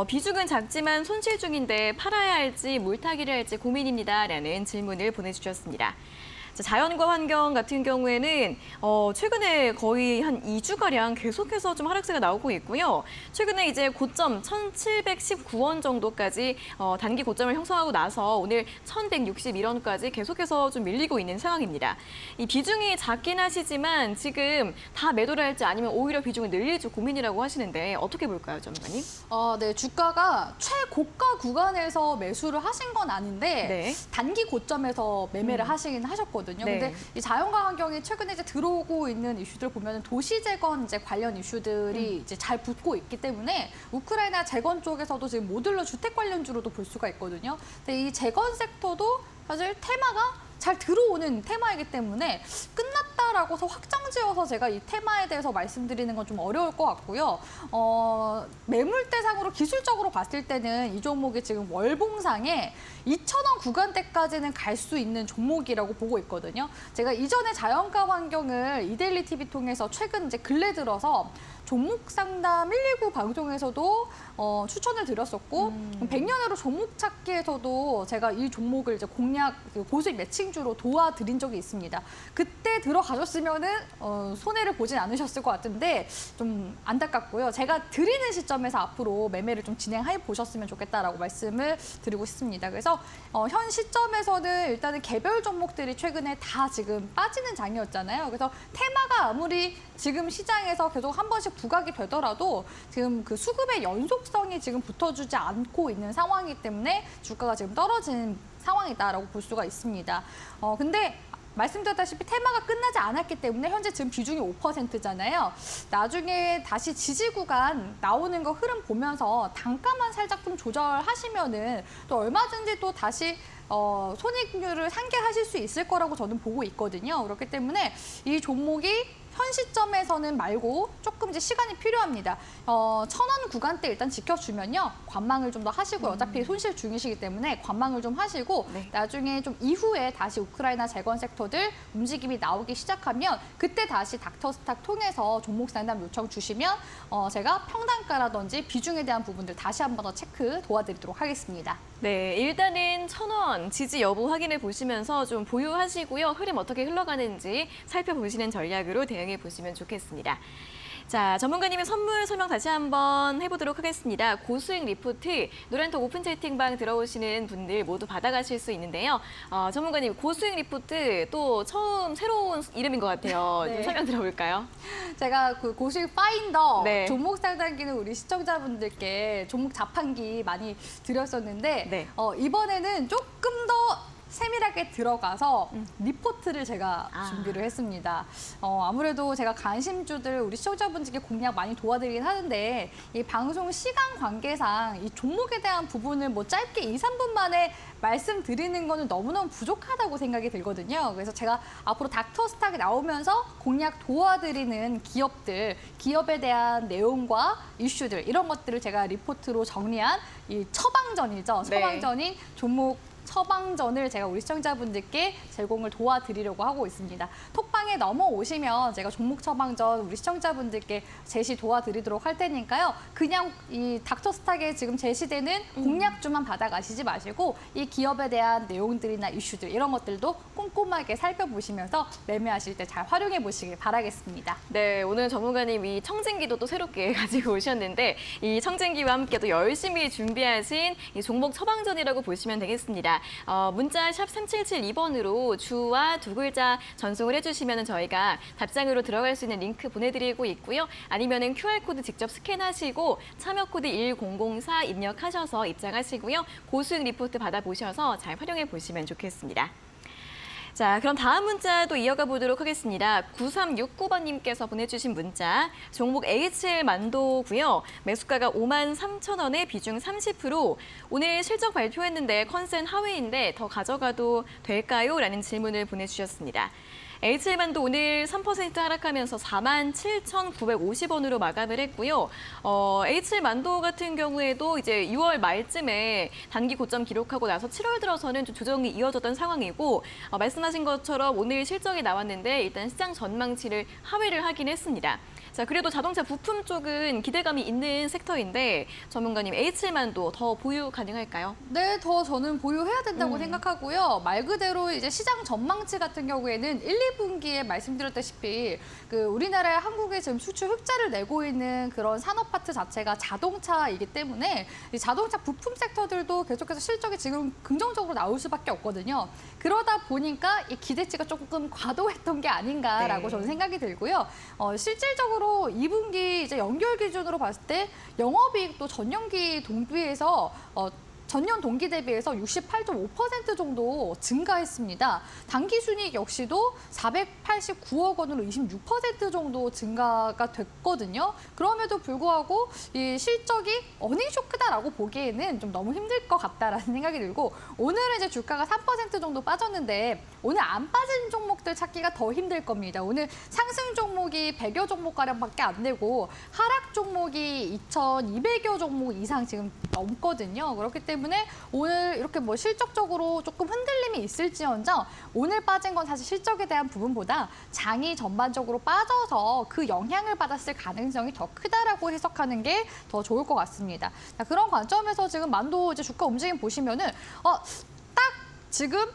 비중은 작지만 손실 중인데 팔아야 할지 물타기를 할지 고민입니다. 라는 질문을 보내주셨습니다. 자, 자연과 환경 같은 경우에는 최근에 거의 한 2주가량 계속해서 좀 하락세가 나오고 있고요. 최근에 이제 고점 1,719원 정도까지 단기 고점을 형성하고 나서 오늘 1,161원까지 계속해서 좀 밀리고 있는 상황입니다. 이 비중이 작긴 하시지만 지금 다 매도를 할지 아니면 오히려 비중을 늘릴지 고민이라고 하시는데 어떻게 볼까요, 전문가님? 네, 주가가 최고가 구간에서 매수를 하신 건 아닌데 네. 단기 고점에서 매매를 하시긴 하셨거든요. 네. 근데 이 자연과 환경이 최근에 이제 들어오고 있는 이슈들 보면 도시 재건 이제 관련 이슈들이 이제 잘 붙고 있기 때문에 우크라이나 재건 쪽에서도 지금 모듈러 주택 관련주로도 볼 수가 있거든요. 근데 이 재건 섹터도 사실 테마가 잘 들어오는 테마이기 때문에 끝났다라고서 확정지어서 제가 이 테마에 대해서 말씀드리는 건 좀 어려울 것 같고요. 매물대상으로 기술적으로 봤을 때는 이 종목이 지금 월봉상에 2,000원 구간대까지는 갈 수 있는 종목이라고 보고 있거든요. 제가 이전에 자연과 환경을 이데일리 TV 통해서 최근 이제 근래 들어서 종목 상담 119 방송에서도 추천을 드렸었고 100년으로 종목 찾기에서도 제가 이 종목을 이제 공략 고수익 매칭주로 도와드린 적이 있습니다. 그때 들어가셨으면은 손해를 보진 않으셨을 것 같은데 좀 안타깝고요. 제가 드리는 시점에서 앞으로 매매를 좀 진행해 보셨으면 좋겠다라고 말씀을 드리고 싶습니다. 그래서 현 시점에서는 일단은 개별 종목들이 최근에 다 지금 빠지는 장이었잖아요. 그래서 테마가 아무리 지금 시장에서 계속 한 번씩 부각이 되더라도 지금 그 수급의 연속성이 지금 붙어주지 않고 있는 상황이기 때문에 주가가 지금 떨어지는 상황이다라고 볼 수가 있습니다. 근데 말씀드렸다시피 테마가 끝나지 않았기 때문에 현재 지금 비중이 5%잖아요. 나중에 다시 지지 구간 나오는 거 흐름 보면서 단가만 살짝 좀 조절하시면은 또 얼마든지 또 다시 손익률을 상회하실 수 있을 거라고 저는 보고 있거든요. 그렇기 때문에 이 종목이 현 시점에서는 말고 조금 이제 시간이 필요합니다. 1,000원 구간대 일단 지켜주면요. 관망을 좀 더 하시고요. 어차피 손실 중이시기 때문에 관망을 좀 하시고 네. 나중에 좀 이후에 다시 우크라이나 재건 섹터들 움직임이 나오기 시작하면 그때 다시 닥터스탁 통해서 종목 상담 요청 주시면 제가 평단가라든지 비중에 대한 부분들 다시 한 번 더 체크 도와드리도록 하겠습니다. 네, 일단은 1,000원 지지 여부 확인해 보시면서 좀 보유하시고요. 흐름 어떻게 흘러가는지 살펴보시는 전략으로 대응해 보시면 좋겠습니다. 자, 전문가님의 선물 설명 다시 한번 해보도록 하겠습니다. 고수익 리포트 노란톡 오픈 채팅방 들어오시는 분들 모두 받아가실 수 있는데요. 전문가님 고수익 리포트 또 처음 새로운 이름인 것 같아요. 네. 좀 설명 들어볼까요? 제가 그 고수익 파인더 네. 종목 상담기는 우리 시청자분들께 종목 자판기 많이 드렸었는데 네. 이번에는 조금 더 세밀하게 들어가서 리포트를 제가 준비를 했습니다. 아무래도 제가 관심주들 우리 시청자분들께 공략 많이 도와드리긴 하는데 이 방송 시간 관계상 이 종목에 대한 부분을 뭐 짧게 2, 3분 만에 말씀드리는 거는 너무너무 부족하다고 생각이 들거든요. 그래서 제가 앞으로 닥터스탁이 나오면서 공략 도와드리는 기업들, 기업에 대한 내용과 이슈들 이런 것들을 제가 리포트로 정리한 이 처방전이죠. 네. 처방전인 종목 처방전을 제가 우리 시청자분들께 제공을 도와드리려고 하고 있습니다. 톡방에 넘어오시면 제가 종목 처방전 우리 시청자분들께 제시 도와드리도록 할 테니까요. 그냥 이 닥터스탁에 지금 제시되는 공략주만 받아가시지 마시고 이 기업에 대한 내용들이나 이슈들 이런 것들도 꼼꼼하게 살펴보시면서 매매하실 때 잘 활용해 보시길 바라겠습니다. 네, 오늘 전문가님 이 청진기도 또 새롭게 가지고 오셨는데 이 청진기와 함께 또 열심히 준비하신 이 종목 처방전이라고 보시면 되겠습니다. 문자 샵 3772번으로 주와 두 글자 전송을 해주시면 저희가 답장으로 들어갈 수 있는 링크 보내드리고 있고요. 아니면은 QR코드 직접 스캔하시고 참여코드 1004 입력하셔서 입장하시고요. 고수익 리포트 받아보셔서 잘 활용해 보시면 좋겠습니다. 자, 그럼 다음 문자도 이어가 보도록 하겠습니다. 9369번님께서 보내주신 문자, 종목 HL 만도고요. 매수가가 53,000원에 비중 30%. 오늘 실적 발표했는데 컨센 하회인데 더 가져가도 될까요? 라는 질문을 보내주셨습니다. HL만도 오늘 3% 하락하면서 47,950원으로 마감을 했고요. HL만도 같은 경우에도 이제 6월 말쯤에 단기 고점 기록하고 나서 7월 들어서는 좀 조정이 이어졌던 상황이고 말씀하신 것처럼 오늘 실적이 나왔는데 일단 시장 전망치를 하회를 하긴 했습니다. 자, 그래도 자동차 부품 쪽은 기대감이 있는 섹터인데 전문가님 H만도 더 보유 가능할까요? 네, 더 저는 보유해야 된다고 생각하고요. 말 그대로 이제 시장 전망치 같은 경우에는 1, 2분기에 말씀드렸다시피 우리나라 한국에 지금 수출 흑자를 내고 있는 그런 산업 파트 자체가 자동차이기 때문에 이 자동차 부품 섹터들도 계속해서 실적이 지금 긍정적으로 나올 수밖에 없거든요. 그러다 보니까 이 기대치가 조금 과도했던 게 아닌가라고 네. 저는 생각이 들고요. 실질적으로 2분기 이제 연결 기준으로 봤을 때 영업이익도 전년기 동비해서 전년 동기 대비해서 68.5% 정도 증가했습니다. 당기 순이익 역시도 489억 원으로 26% 정도 증가가 됐거든요. 그럼에도 불구하고 이 실적이 어닝 쇼크다라고 보기에는 좀 너무 힘들 것 같다라는 생각이 들고 오늘은 이제 주가가 3% 정도 빠졌는데 오늘 안 빠진 종목들 찾기가 더 힘들 겁니다. 오늘 상승 종목이 100여 종목가량밖에 안 되고 하락 종목이 2,200여 종목 이상 지금 넘거든요. 그렇기 때문에 오늘 이렇게 뭐 실적적으로 조금 흔들림이 있을지언정 오늘 빠진 건 사실 실적에 대한 부분보다 장이 전반적으로 빠져서 그 영향을 받았을 가능성이 더 크다라고 해석하는 게 더 좋을 것 같습니다. 자, 그런 관점에서 지금 만도 이제 주가 움직임 보시면은 딱 지금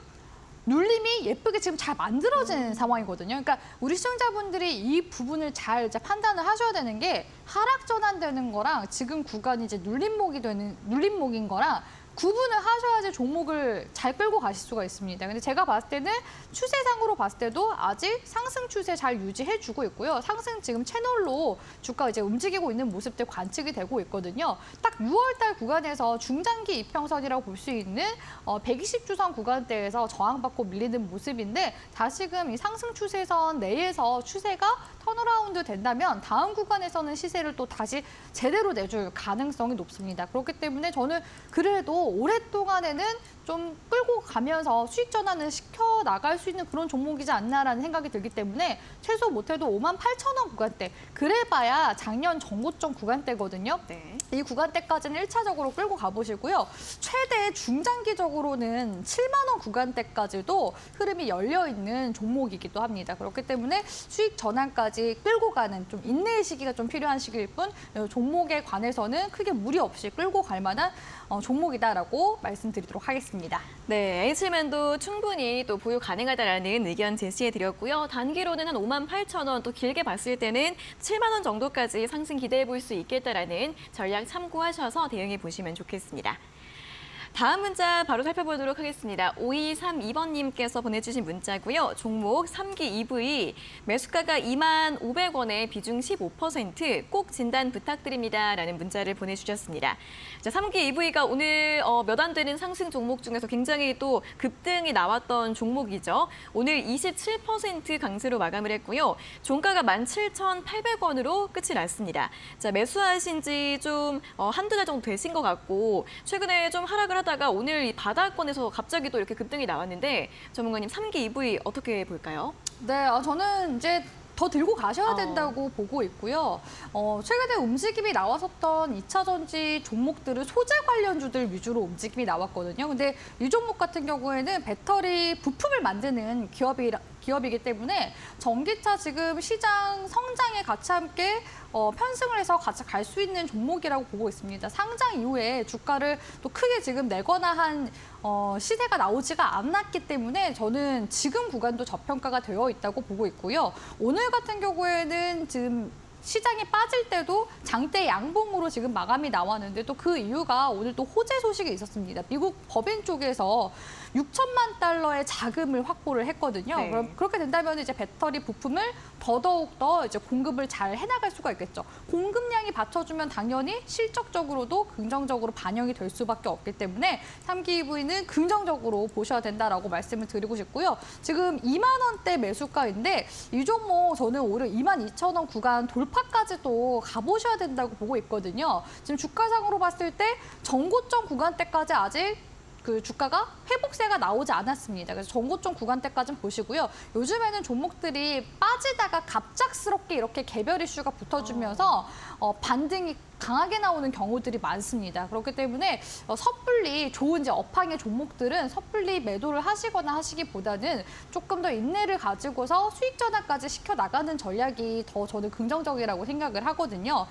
눌림이 예쁘게 지금 잘 만들어진 상황이거든요. 그러니까 우리 시청자분들이 이 부분을 잘 이제 판단을 하셔야 되는 게 하락 전환되는 거랑 지금 구간이 이제 눌림목인 거랑 구분을 하셔야지 종목을 잘 끌고 가실 수가 있습니다. 근데 제가 봤을 때는 추세상으로 봤을 때도 아직 상승 추세 잘 유지해주고 있고요. 상승 지금 채널로 주가 이제 움직이고 있는 모습들 관측이 되고 있거든요. 딱 6월달 구간에서 중장기 이평선이라고 볼 수 있는 120주선 구간대에서 저항받고 밀리는 모습인데 다시금 이 상승 추세선 내에서 추세가 턴어라운드 된다면 다음 구간에서는 시세를 또 다시 제대로 내줄 가능성이 높습니다. 그렇기 때문에 저는 그래도 오랫동안에는 좀 끌고 가면서 수익 전환을 시켜 나갈 수 있는 그런 종목이지 않나라는 생각이 들기 때문에 최소 못해도 58,000원 구간대 그래봐야 작년 전고점 구간대거든요. 네. 이 구간대까지는 1차적으로 끌고 가보시고요. 최대 중장기적으로는 7만 원 구간대까지도 흐름이 열려있는 종목이기도 합니다. 그렇기 때문에 수익 전환까지 끌고 가는 좀 인내의 시기가 좀 필요한 시기일 뿐 종목에 관해서는 크게 무리 없이 끌고 갈 만한 종목이다라고 말씀드리도록 하겠습니다. 네, H맨도 충분히 또 보유 가능하다라는 의견 제시해드렸고요. 단기로는 한 58,000원, 또 길게 봤을 때는 7만 원 정도까지 상승 기대해 볼 수 있겠다라는 전략 참고하셔서 대응해 보시면 좋겠습니다. 다음 문자 바로 살펴보도록 하겠습니다. 5232번님께서 보내주신 문자고요. 종목 3기 EV 매수가가 25,500원에 비중 15%꼭 진단 부탁드립니다라는 문자를 보내주셨습니다. 자, 3기 EV가 오늘 몇 안 되는 상승 종목 중에서 굉장히 또 급등이 나왔던 종목이죠. 오늘 27% 강세로 마감을 했고요. 종가가 17,800원으로 끝이 났습니다. 자, 매수하신 지 좀 한두 달 정도 되신 것 같고 최근에 좀 하락을 하다가 오늘 이 바닥권에서 갑자기 또 이렇게 급등이 나왔는데 전문가님 3기 EV 어떻게 볼까요? 네, 저는 이제 더 들고 가셔야 된다고 보고 있고요. 최근에 움직임이 나왔었던 2차 전지 종목들은 소재 관련주들 위주로 움직임이 나왔거든요. 근데 이 종목 같은 경우에는 배터리 부품을 만드는 기업이기 때문에 전기차 지금 시장 성장에 같이 함께 편승을 해서 같이 갈 수 있는 종목이라고 보고 있습니다. 상장 이후에 주가를 또 크게 지금 내거나 한 시세가 나오지가 않았기 때문에 저는 지금 구간도 저평가가 되어 있다고 보고 있고요. 오늘 같은 경우에는 지금 시장이 빠질 때도 장대 양봉으로 지금 마감이 나왔는데 또 그 이유가 오늘 또 호재 소식이 있었습니다. 미국 법인 쪽에서 6천만 달러의 자금을 확보를 했거든요. 네. 그럼 그렇게 된다면 이제 배터리 부품을 더더욱 더 이제 공급을 잘 해나갈 수가 있겠죠. 공급량이 받쳐주면 당연히 실적적으로도 긍정적으로 반영이 될 수밖에 없기 때문에 3기 EV는 긍정적으로 보셔야 된다라고 말씀을 드리고 싶고요. 지금 2만 원대 매수가인데 이 종목 저는 오히려 22,000원 구간 돌파까지도 가보셔야 된다고 보고 있거든요. 지금 주가상으로 봤을 때 전고점 구간대까지 아직 그 주가가 회복세가 나오지 않았습니다. 그래서 전고점 구간대까지는 보시고요. 요즘에는 종목들이 빠지다가 갑작스럽게 이렇게 개별 이슈가 붙어주면서 반등이 강하게 나오는 경우들이 많습니다. 그렇기 때문에 섣불리 좋은 이제 업황의 종목들은 섣불리 매도를 하시거나 하시기보다는 조금 더 인내를 가지고서 수익 전환까지 시켜 나가는 전략이 더 저는 긍정적이라고 생각을 하거든요.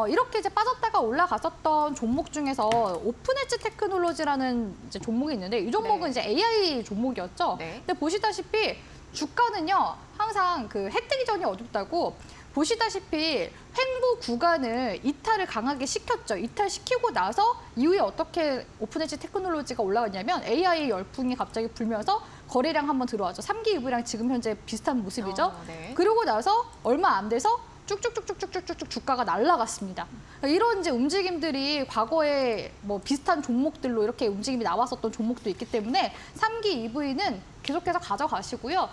이렇게 이제 빠졌다가 올라갔었던 종목 중에서 오픈 엣지 테크놀로지라는 이제 종목이 있는데 이 종목은 네. 이제 AI 종목이었죠. 네. 근데 보시다시피 주가는요 항상 그 해 뜨기 전이 어둡다고 보시다시피 횡보 구간을 이탈을 강하게 시켰죠. 이탈시키고 나서 이후에 어떻게 오픈 엣지 테크놀로지가 올라갔냐면 AI 열풍이 갑자기 불면서 거래량 한번 들어왔죠. 3기 이브랑 지금 현재 비슷한 모습이죠. 네. 그러고 나서 얼마 안 돼서 쭉쭉쭉쭉쭉쭉쭉 주가가 날아갔습니다. 이런 이제 움직임들이 과거에 뭐 비슷한 종목들로 이렇게 움직임이 나왔었던 종목도 있기 때문에 3기 EV는 계속해서 가져가시고요.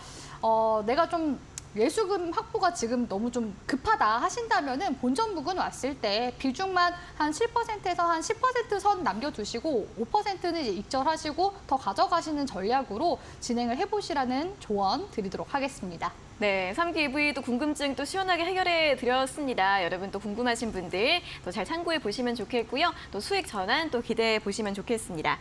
내가 좀 예수금 확보가 지금 너무 좀 급하다 하신다면은 본전 부근 왔을 때 비중만 한 7%에서 한 10%선 남겨두시고 5%는 이제 익절하시고 더 가져가시는 전략으로 진행을 해보시라는 조언 드리도록 하겠습니다. 네, 3기 EV도 궁금증 또 시원하게 해결해 드렸습니다. 여러분 또 궁금하신 분들 또 잘 참고해 보시면 좋겠고요. 또 수익 전환 또 기대해 보시면 좋겠습니다.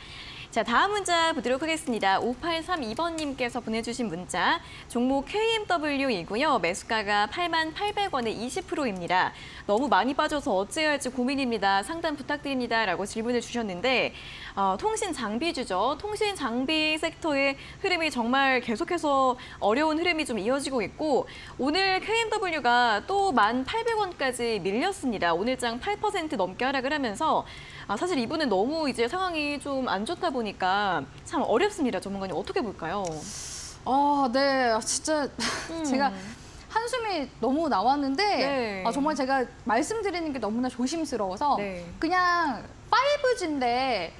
자, 다음 문자 보도록 하겠습니다. 5832번님께서 보내주신 문자. 종목 KMW이고요. 매수가가 88,800원에 20%입니다. 너무 많이 빠져서 어찌해야 할지 고민입니다. 상담 부탁드립니다. 라고 질문을 주셨는데 통신 장비주죠. 통신 장비 섹터의 흐름이 정말 계속해서 어려운 흐름이 좀 이어지고 있고 오늘 KMW가 또 1,800원까지 밀렸습니다. 오늘장 8% 넘게 하락을 하면서 사실 이분은 너무 이제 상황이 좀 안 좋다 보니까 참 어렵습니다. 전문가님 어떻게 볼까요? 네, 진짜 제가 한숨이 너무 나왔는데 네. 정말 제가 말씀드리는 게 너무나 조심스러워서 네. 그냥 5G인데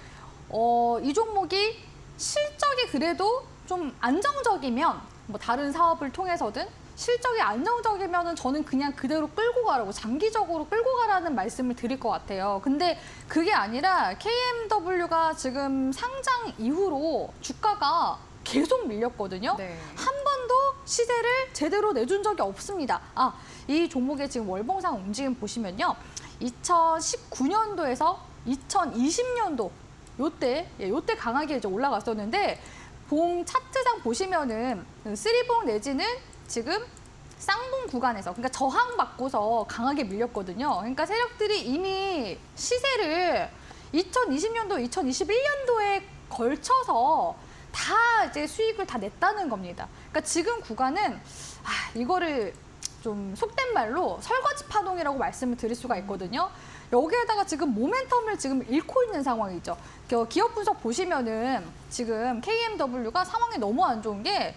이 종목이 실적이 그래도 좀 안정적이면 뭐 다른 사업을 통해서든 실적이 안정적이면은 저는 그냥 그대로 끌고 가라고 장기적으로 끌고 가라는 말씀을 드릴 것 같아요. 근데 그게 아니라 KMW가 지금 상장 이후로 주가가 계속 밀렸거든요. 네. 한 번도 시세를 제대로 내준 적이 없습니다. 이 종목의 지금 월봉상 움직임 보시면요. 2019년도에서 2020년도 요때 강하게 이제 올라갔었는데 봉 차트상 보시면은 쓰리봉 내지는 지금 쌍봉 구간에서 그러니까 저항받고서 강하게 밀렸거든요. 그러니까 세력들이 이미 시세를 2020년도, 2021년도에 걸쳐서 다 이제 수익을 다 냈다는 겁니다. 그러니까 지금 구간은 이거를 좀 속된 말로 설거지 파동이라고 말씀을 드릴 수가 있거든요. 여기에다가 지금 모멘텀을 지금 잃고 있는 상황이죠. 기업 분석 보시면은 지금 KMW가 상황이 너무 안 좋은 게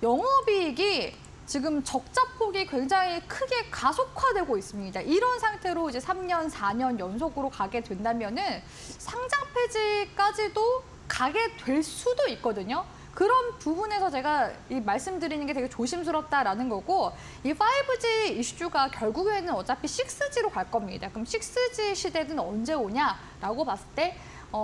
영업이익이 지금 적자폭이 굉장히 크게 가속화되고 있습니다. 이런 상태로 이제 3년, 4년 연속으로 가게 된다면은 상장 폐지까지도 가게 될 수도 있거든요. 그런 부분에서 제가 이 말씀드리는 게 되게 조심스럽다라는 거고 이 5G 이슈가 결국에는 어차피 6G로 갈 겁니다. 그럼 6G 시대는 언제 오냐라고 봤을 때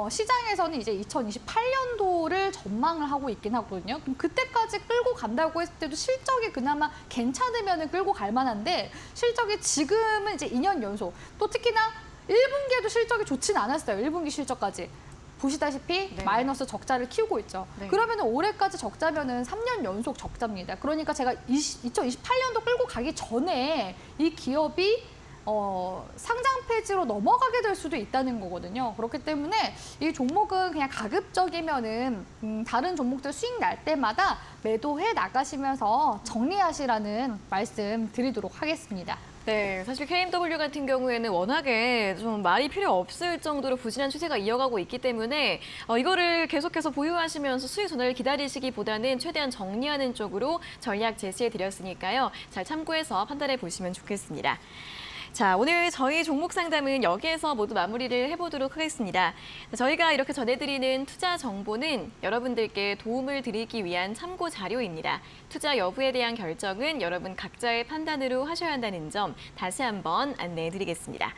시장에서는 이제 2028년도를 전망을 하고 있긴 하거든요. 그럼 그때까지 끌고 간다고 했을 때도 실적이 그나마 괜찮으면 끌고 갈 만한데 실적이 지금은 이제 2년 연속 또 특히나 1분기에도 실적이 좋진 않았어요. 1분기 실적까지. 보시다시피 네. 마이너스 적자를 키우고 있죠. 네. 그러면 올해까지 적자면은 3년 연속 적자입니다. 그러니까 제가 2028년도 끌고 가기 전에 이 기업이 상장 폐지로 넘어가게 될 수도 있다는 거거든요. 그렇기 때문에 이 종목은 그냥 가급적이면은 다른 종목들 수익 날 때마다 매도해 나가시면서 정리하시라는 말씀 드리도록 하겠습니다. 네, 사실 KMW 같은 경우에는 워낙에 좀 말이 필요 없을 정도로 부진한 추세가 이어가고 있기 때문에 이거를 계속해서 보유하시면서 수익 전환을 기다리시기보다는 최대한 정리하는 쪽으로 전략 제시해 드렸으니까요. 잘 참고해서 판단해 보시면 좋겠습니다. 자, 오늘 저희 종목 상담은 여기에서 모두 마무리를 해보도록 하겠습니다. 저희가 이렇게 전해드리는 투자 정보는 여러분들께 도움을 드리기 위한 참고 자료입니다. 투자 여부에 대한 결정은 여러분 각자의 판단으로 하셔야 한다는 점 다시 한번 안내해드리겠습니다.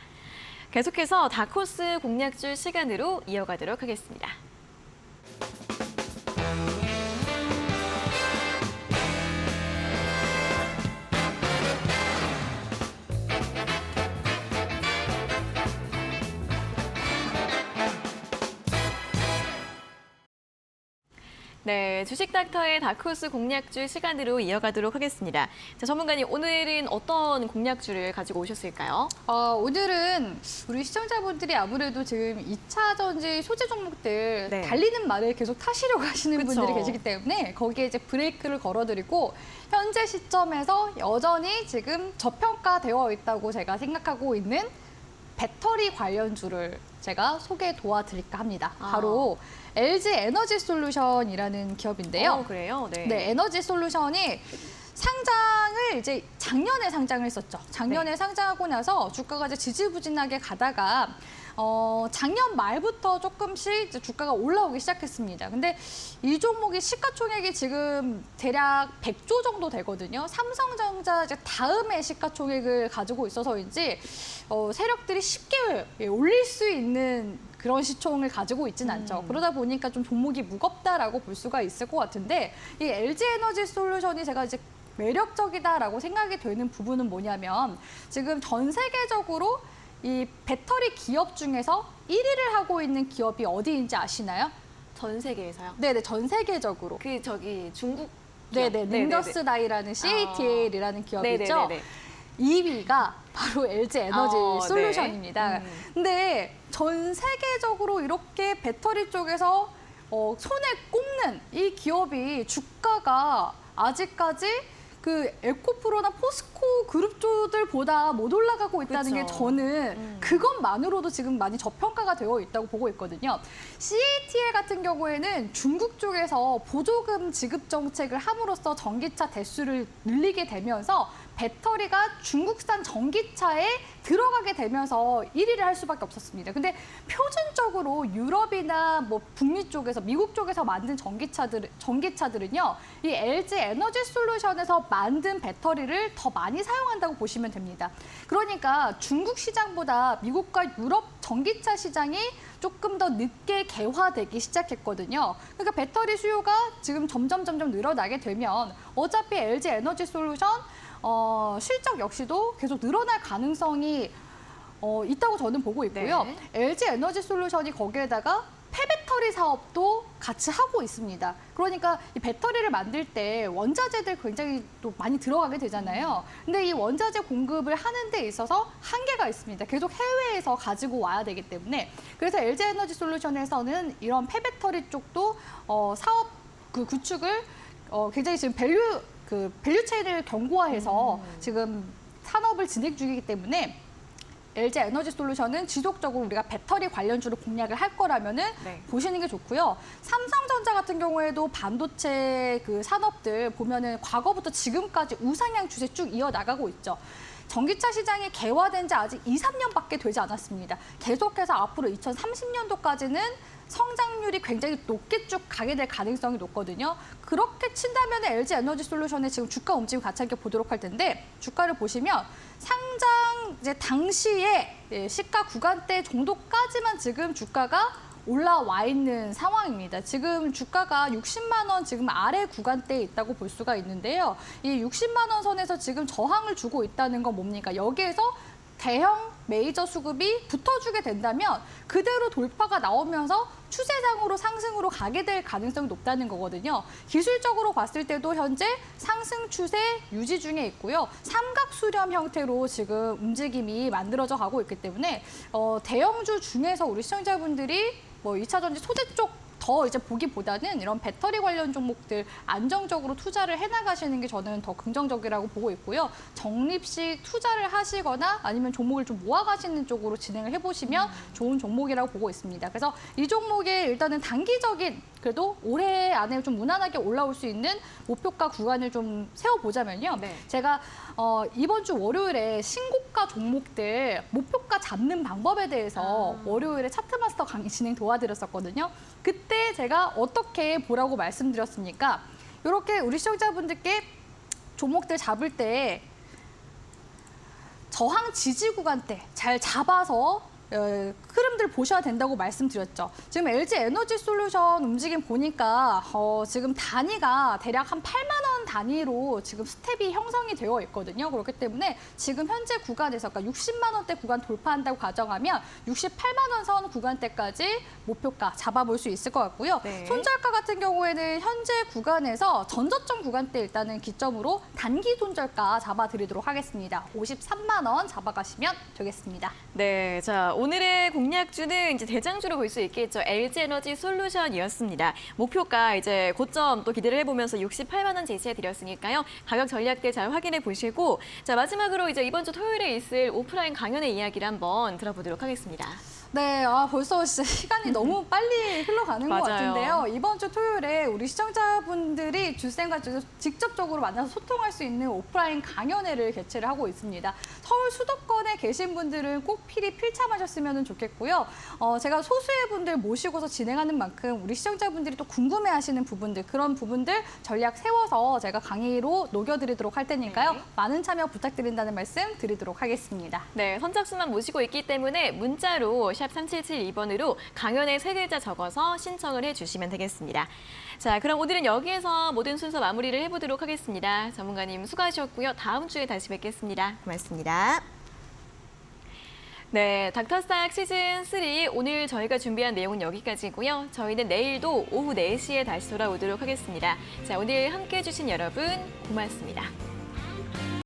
계속해서 다코스 공략줄 시간으로 이어가도록 하겠습니다. 네, 주식 닥터의 다크호스 공략주 시간으로 이어가도록 하겠습니다. 자, 전문가님, 오늘은 어떤 공략주를 가지고 오셨을까요? 오늘은 우리 시청자분들이 아무래도 지금 2차 전지 소재 종목들 네. 달리는 말을 계속 타시려고 하시는 그쵸. 분들이 계시기 때문에 거기에 이제 브레이크를 걸어드리고 현재 시점에서 여전히 지금 저평가되어 있다고 제가 생각하고 있는 배터리 관련주를 제가 소개 도와드릴까 합니다. 바로 LG 에너지 솔루션이라는 기업인데요. 그래요? 네. 네, 에너지 솔루션이 상장을 이제 작년에 상장을 했었죠. 작년에 네. 상장하고 나서 주가가 이제 지지부진하게 가다가 작년 말부터 조금씩 이제 주가가 올라오기 시작했습니다. 근데 이 종목이 시가총액이 지금 대략 100조 정도 되거든요. 삼성전자 이제 다음에 시가총액을 가지고 있어서인지 세력들이 쉽게 올릴 수 있는 그런 시총을 가지고 있진 않죠. 그러다 보니까 좀 종목이 무겁다라고 볼 수가 있을 것 같은데 이 LG 에너지 솔루션이 제가 이제 매력적이다라고 생각이 되는 부분은 뭐냐면 지금 전 세계적으로 이 배터리 기업 중에서 1위를 하고 있는 기업이 어디인지 아시나요? 전 세계에서요? 네네, 전 세계적으로. 중국 네네, 기업. 능더스다이라는 CATL이라는 기업이 있죠. 네네네네. 2위가 바로 LG 에너지 네. 솔루션입니다. 근데 전 세계적으로 이렇게 배터리 쪽에서 손에 꼽는 이 기업이 주가가 아직까지 그 에코프로나 포스코 그룹주들보다 못 올라가고 있다는 게 그쵸. 저는 그것만으로도 지금 많이 저평가가 되어 있다고 보고 있거든요. CATL 같은 경우에는 중국 쪽에서 보조금 지급 정책을 함으로써 전기차 대수를 늘리게 되면서 배터리가 중국산 전기차에 들어가게 되면서 1위를 할 수밖에 없었습니다. 근데 표준적으로 유럽이나 뭐 북미 쪽에서 미국 쪽에서 만든 전기차들은요. 이 LG 에너지 솔루션에서 만든 배터리를 더 많이 사용한다고 보시면 됩니다. 그러니까 중국 시장보다 미국과 유럽 전기차 시장이 조금 더 늦게 개화되기 시작했거든요. 그러니까 배터리 수요가 지금 점점 늘어나게 되면 어차피 LG 에너지 솔루션 실적 역시도 계속 늘어날 가능성이 있다고 저는 보고 있고요. 네. LG 에너지 솔루션이 거기에다가 폐배터리 사업도 같이 하고 있습니다. 그러니까 이 배터리를 만들 때 원자재들 굉장히 또 많이 들어가게 되잖아요. 근데 이 원자재 공급을 하는 데 있어서 한계가 있습니다. 계속 해외에서 가지고 와야 되기 때문에. 그래서 LG 에너지 솔루션에서는 이런 폐배터리 쪽도 사업 그 구축을 굉장히 지금 밸류 체인을 견고화해서 지금 산업을 진행 중이기 때문에 LG 에너지 솔루션은 지속적으로 우리가 배터리 관련주로 공략을 할 거라면은 네. 보시는 게 좋고요. 삼성전자 같은 경우에도 반도체 그 산업들 보면은 과거부터 지금까지 우상향 추세 쭉 이어나가고 있죠. 전기차 시장이 개화된 지 아직 2, 3년밖에 되지 않았습니다. 계속해서 앞으로 2030년도까지는 성장률이 굉장히 높게 쭉 가게 될 가능성이 높거든요. 그렇게 친다면 LG 에너지 솔루션의 지금 주가 움직임 같이 함께 보도록 할 텐데 주가를 보시면 상장 이제 당시에 시가 구간대 정도까지만 지금 주가가 올라와 있는 상황입니다. 지금 주가가 60만 원 지금 아래 구간대에 있다고 볼 수가 있는데요. 이 60만 원 선에서 지금 저항을 주고 있다는 건 뭡니까? 여기에서 대형 메이저 수급이 붙어주게 된다면 그대로 돌파가 나오면서 추세장으로 상승으로 가게 될 가능성이 높다는 거거든요. 기술적으로 봤을 때도 현재 상승 추세 유지 중에 있고요. 삼각 수렴 형태로 지금 움직임이 만들어져 가고 있기 때문에 대형주 중에서 우리 시청자분들이 뭐 2차 전지 소재 쪽 더 이제 보기보다는 이런 배터리 관련 종목들 안정적으로 투자를 해나가시는 게 저는 더 긍정적이라고 보고 있고요. 적립식 투자를 하시거나 아니면 종목을 좀 모아가시는 쪽으로 진행을 해보시면 좋은 종목이라고 보고 있습니다. 그래서 이 종목에 일단은 단기적인 그래도 올해 안에 좀 무난하게 올라올 수 있는 목표가 구간을 좀 세워보자면요. 네. 제가 이번 주 월요일에 신고가 종목들 목표가 잡는 방법에 대해서 월요일에 차트마스터 강의 진행 도와드렸었거든요. 그때 제가 어떻게 보라고 말씀드렸습니까? 이렇게 우리 시청자분들께 종목들 잡을 때 저항 지지 구간대 잘 잡아서 흐름들 보셔야 된다고 말씀드렸죠. 지금 LG 에너지 솔루션 움직임 보니까 지금 단위가 대략 한 8만 원 단위로 지금 스텝이 형성이 되어 있거든요. 그렇기 때문에 지금 현재 구간에서 그러니까 60만 원대 구간 돌파한다고 가정하면 68만 원 선 구간대까지 목표가 잡아볼 수 있을 것 같고요. 네. 손절가 같은 경우에는 현재 구간에서 전저점 구간대 일단은 기점으로 단기 손절가 잡아드리도록 하겠습니다. 53만 원 잡아가시면 되겠습니다. 네, 자 오늘의 공략주는 이제 대장주로 볼 수 있겠죠. LG에너지 솔루션이었습니다. 목표가 이제 고점 또 기대를 해보면서 68만 원 제시해 드렸으니까요. 가격 전략들 잘 확인해 보시고 자 마지막으로 이제 이번 주 토요일에 있을 오프라인 강연의 이야기를 한번 들어보도록 하겠습니다. 네, 벌써 진짜 시간이 너무 빨리 흘러가는 것 맞아요. 같은데요. 이번 주 토요일에 우리 시청자분들이 주쌤과 직접적으로 만나서 소통할 수 있는 오프라인 강연회를 개최를 하고 있습니다. 서울 수도권에 계신 분들은 꼭 필참하셨으면 좋겠고요. 제가 소수의 분들 모시고서 진행하는 만큼 우리 시청자분들이 또 궁금해하시는 부분들, 그런 부분들 전략 세워서 제가 강의로 녹여드리도록 할 테니까요. 네. 많은 참여 부탁드린다는 말씀 드리도록 하겠습니다. 네, 선착순만 모시고 있기 때문에 문자로 샵 3772번으로 강연의 세 글자 적어서 신청을 해주시면 되겠습니다. 자, 그럼 오늘은 여기에서 모든 순서 마무리를 해보도록 하겠습니다. 전문가님 수고하셨고요. 다음 주에 다시 뵙겠습니다. 고맙습니다. 네, 닥터스탁 시즌3 오늘 저희가 준비한 내용은 여기까지고요. 저희는 내일도 오후 4시에 다시 돌아오도록 하겠습니다. 자, 오늘 함께해 주신 여러분 고맙습니다.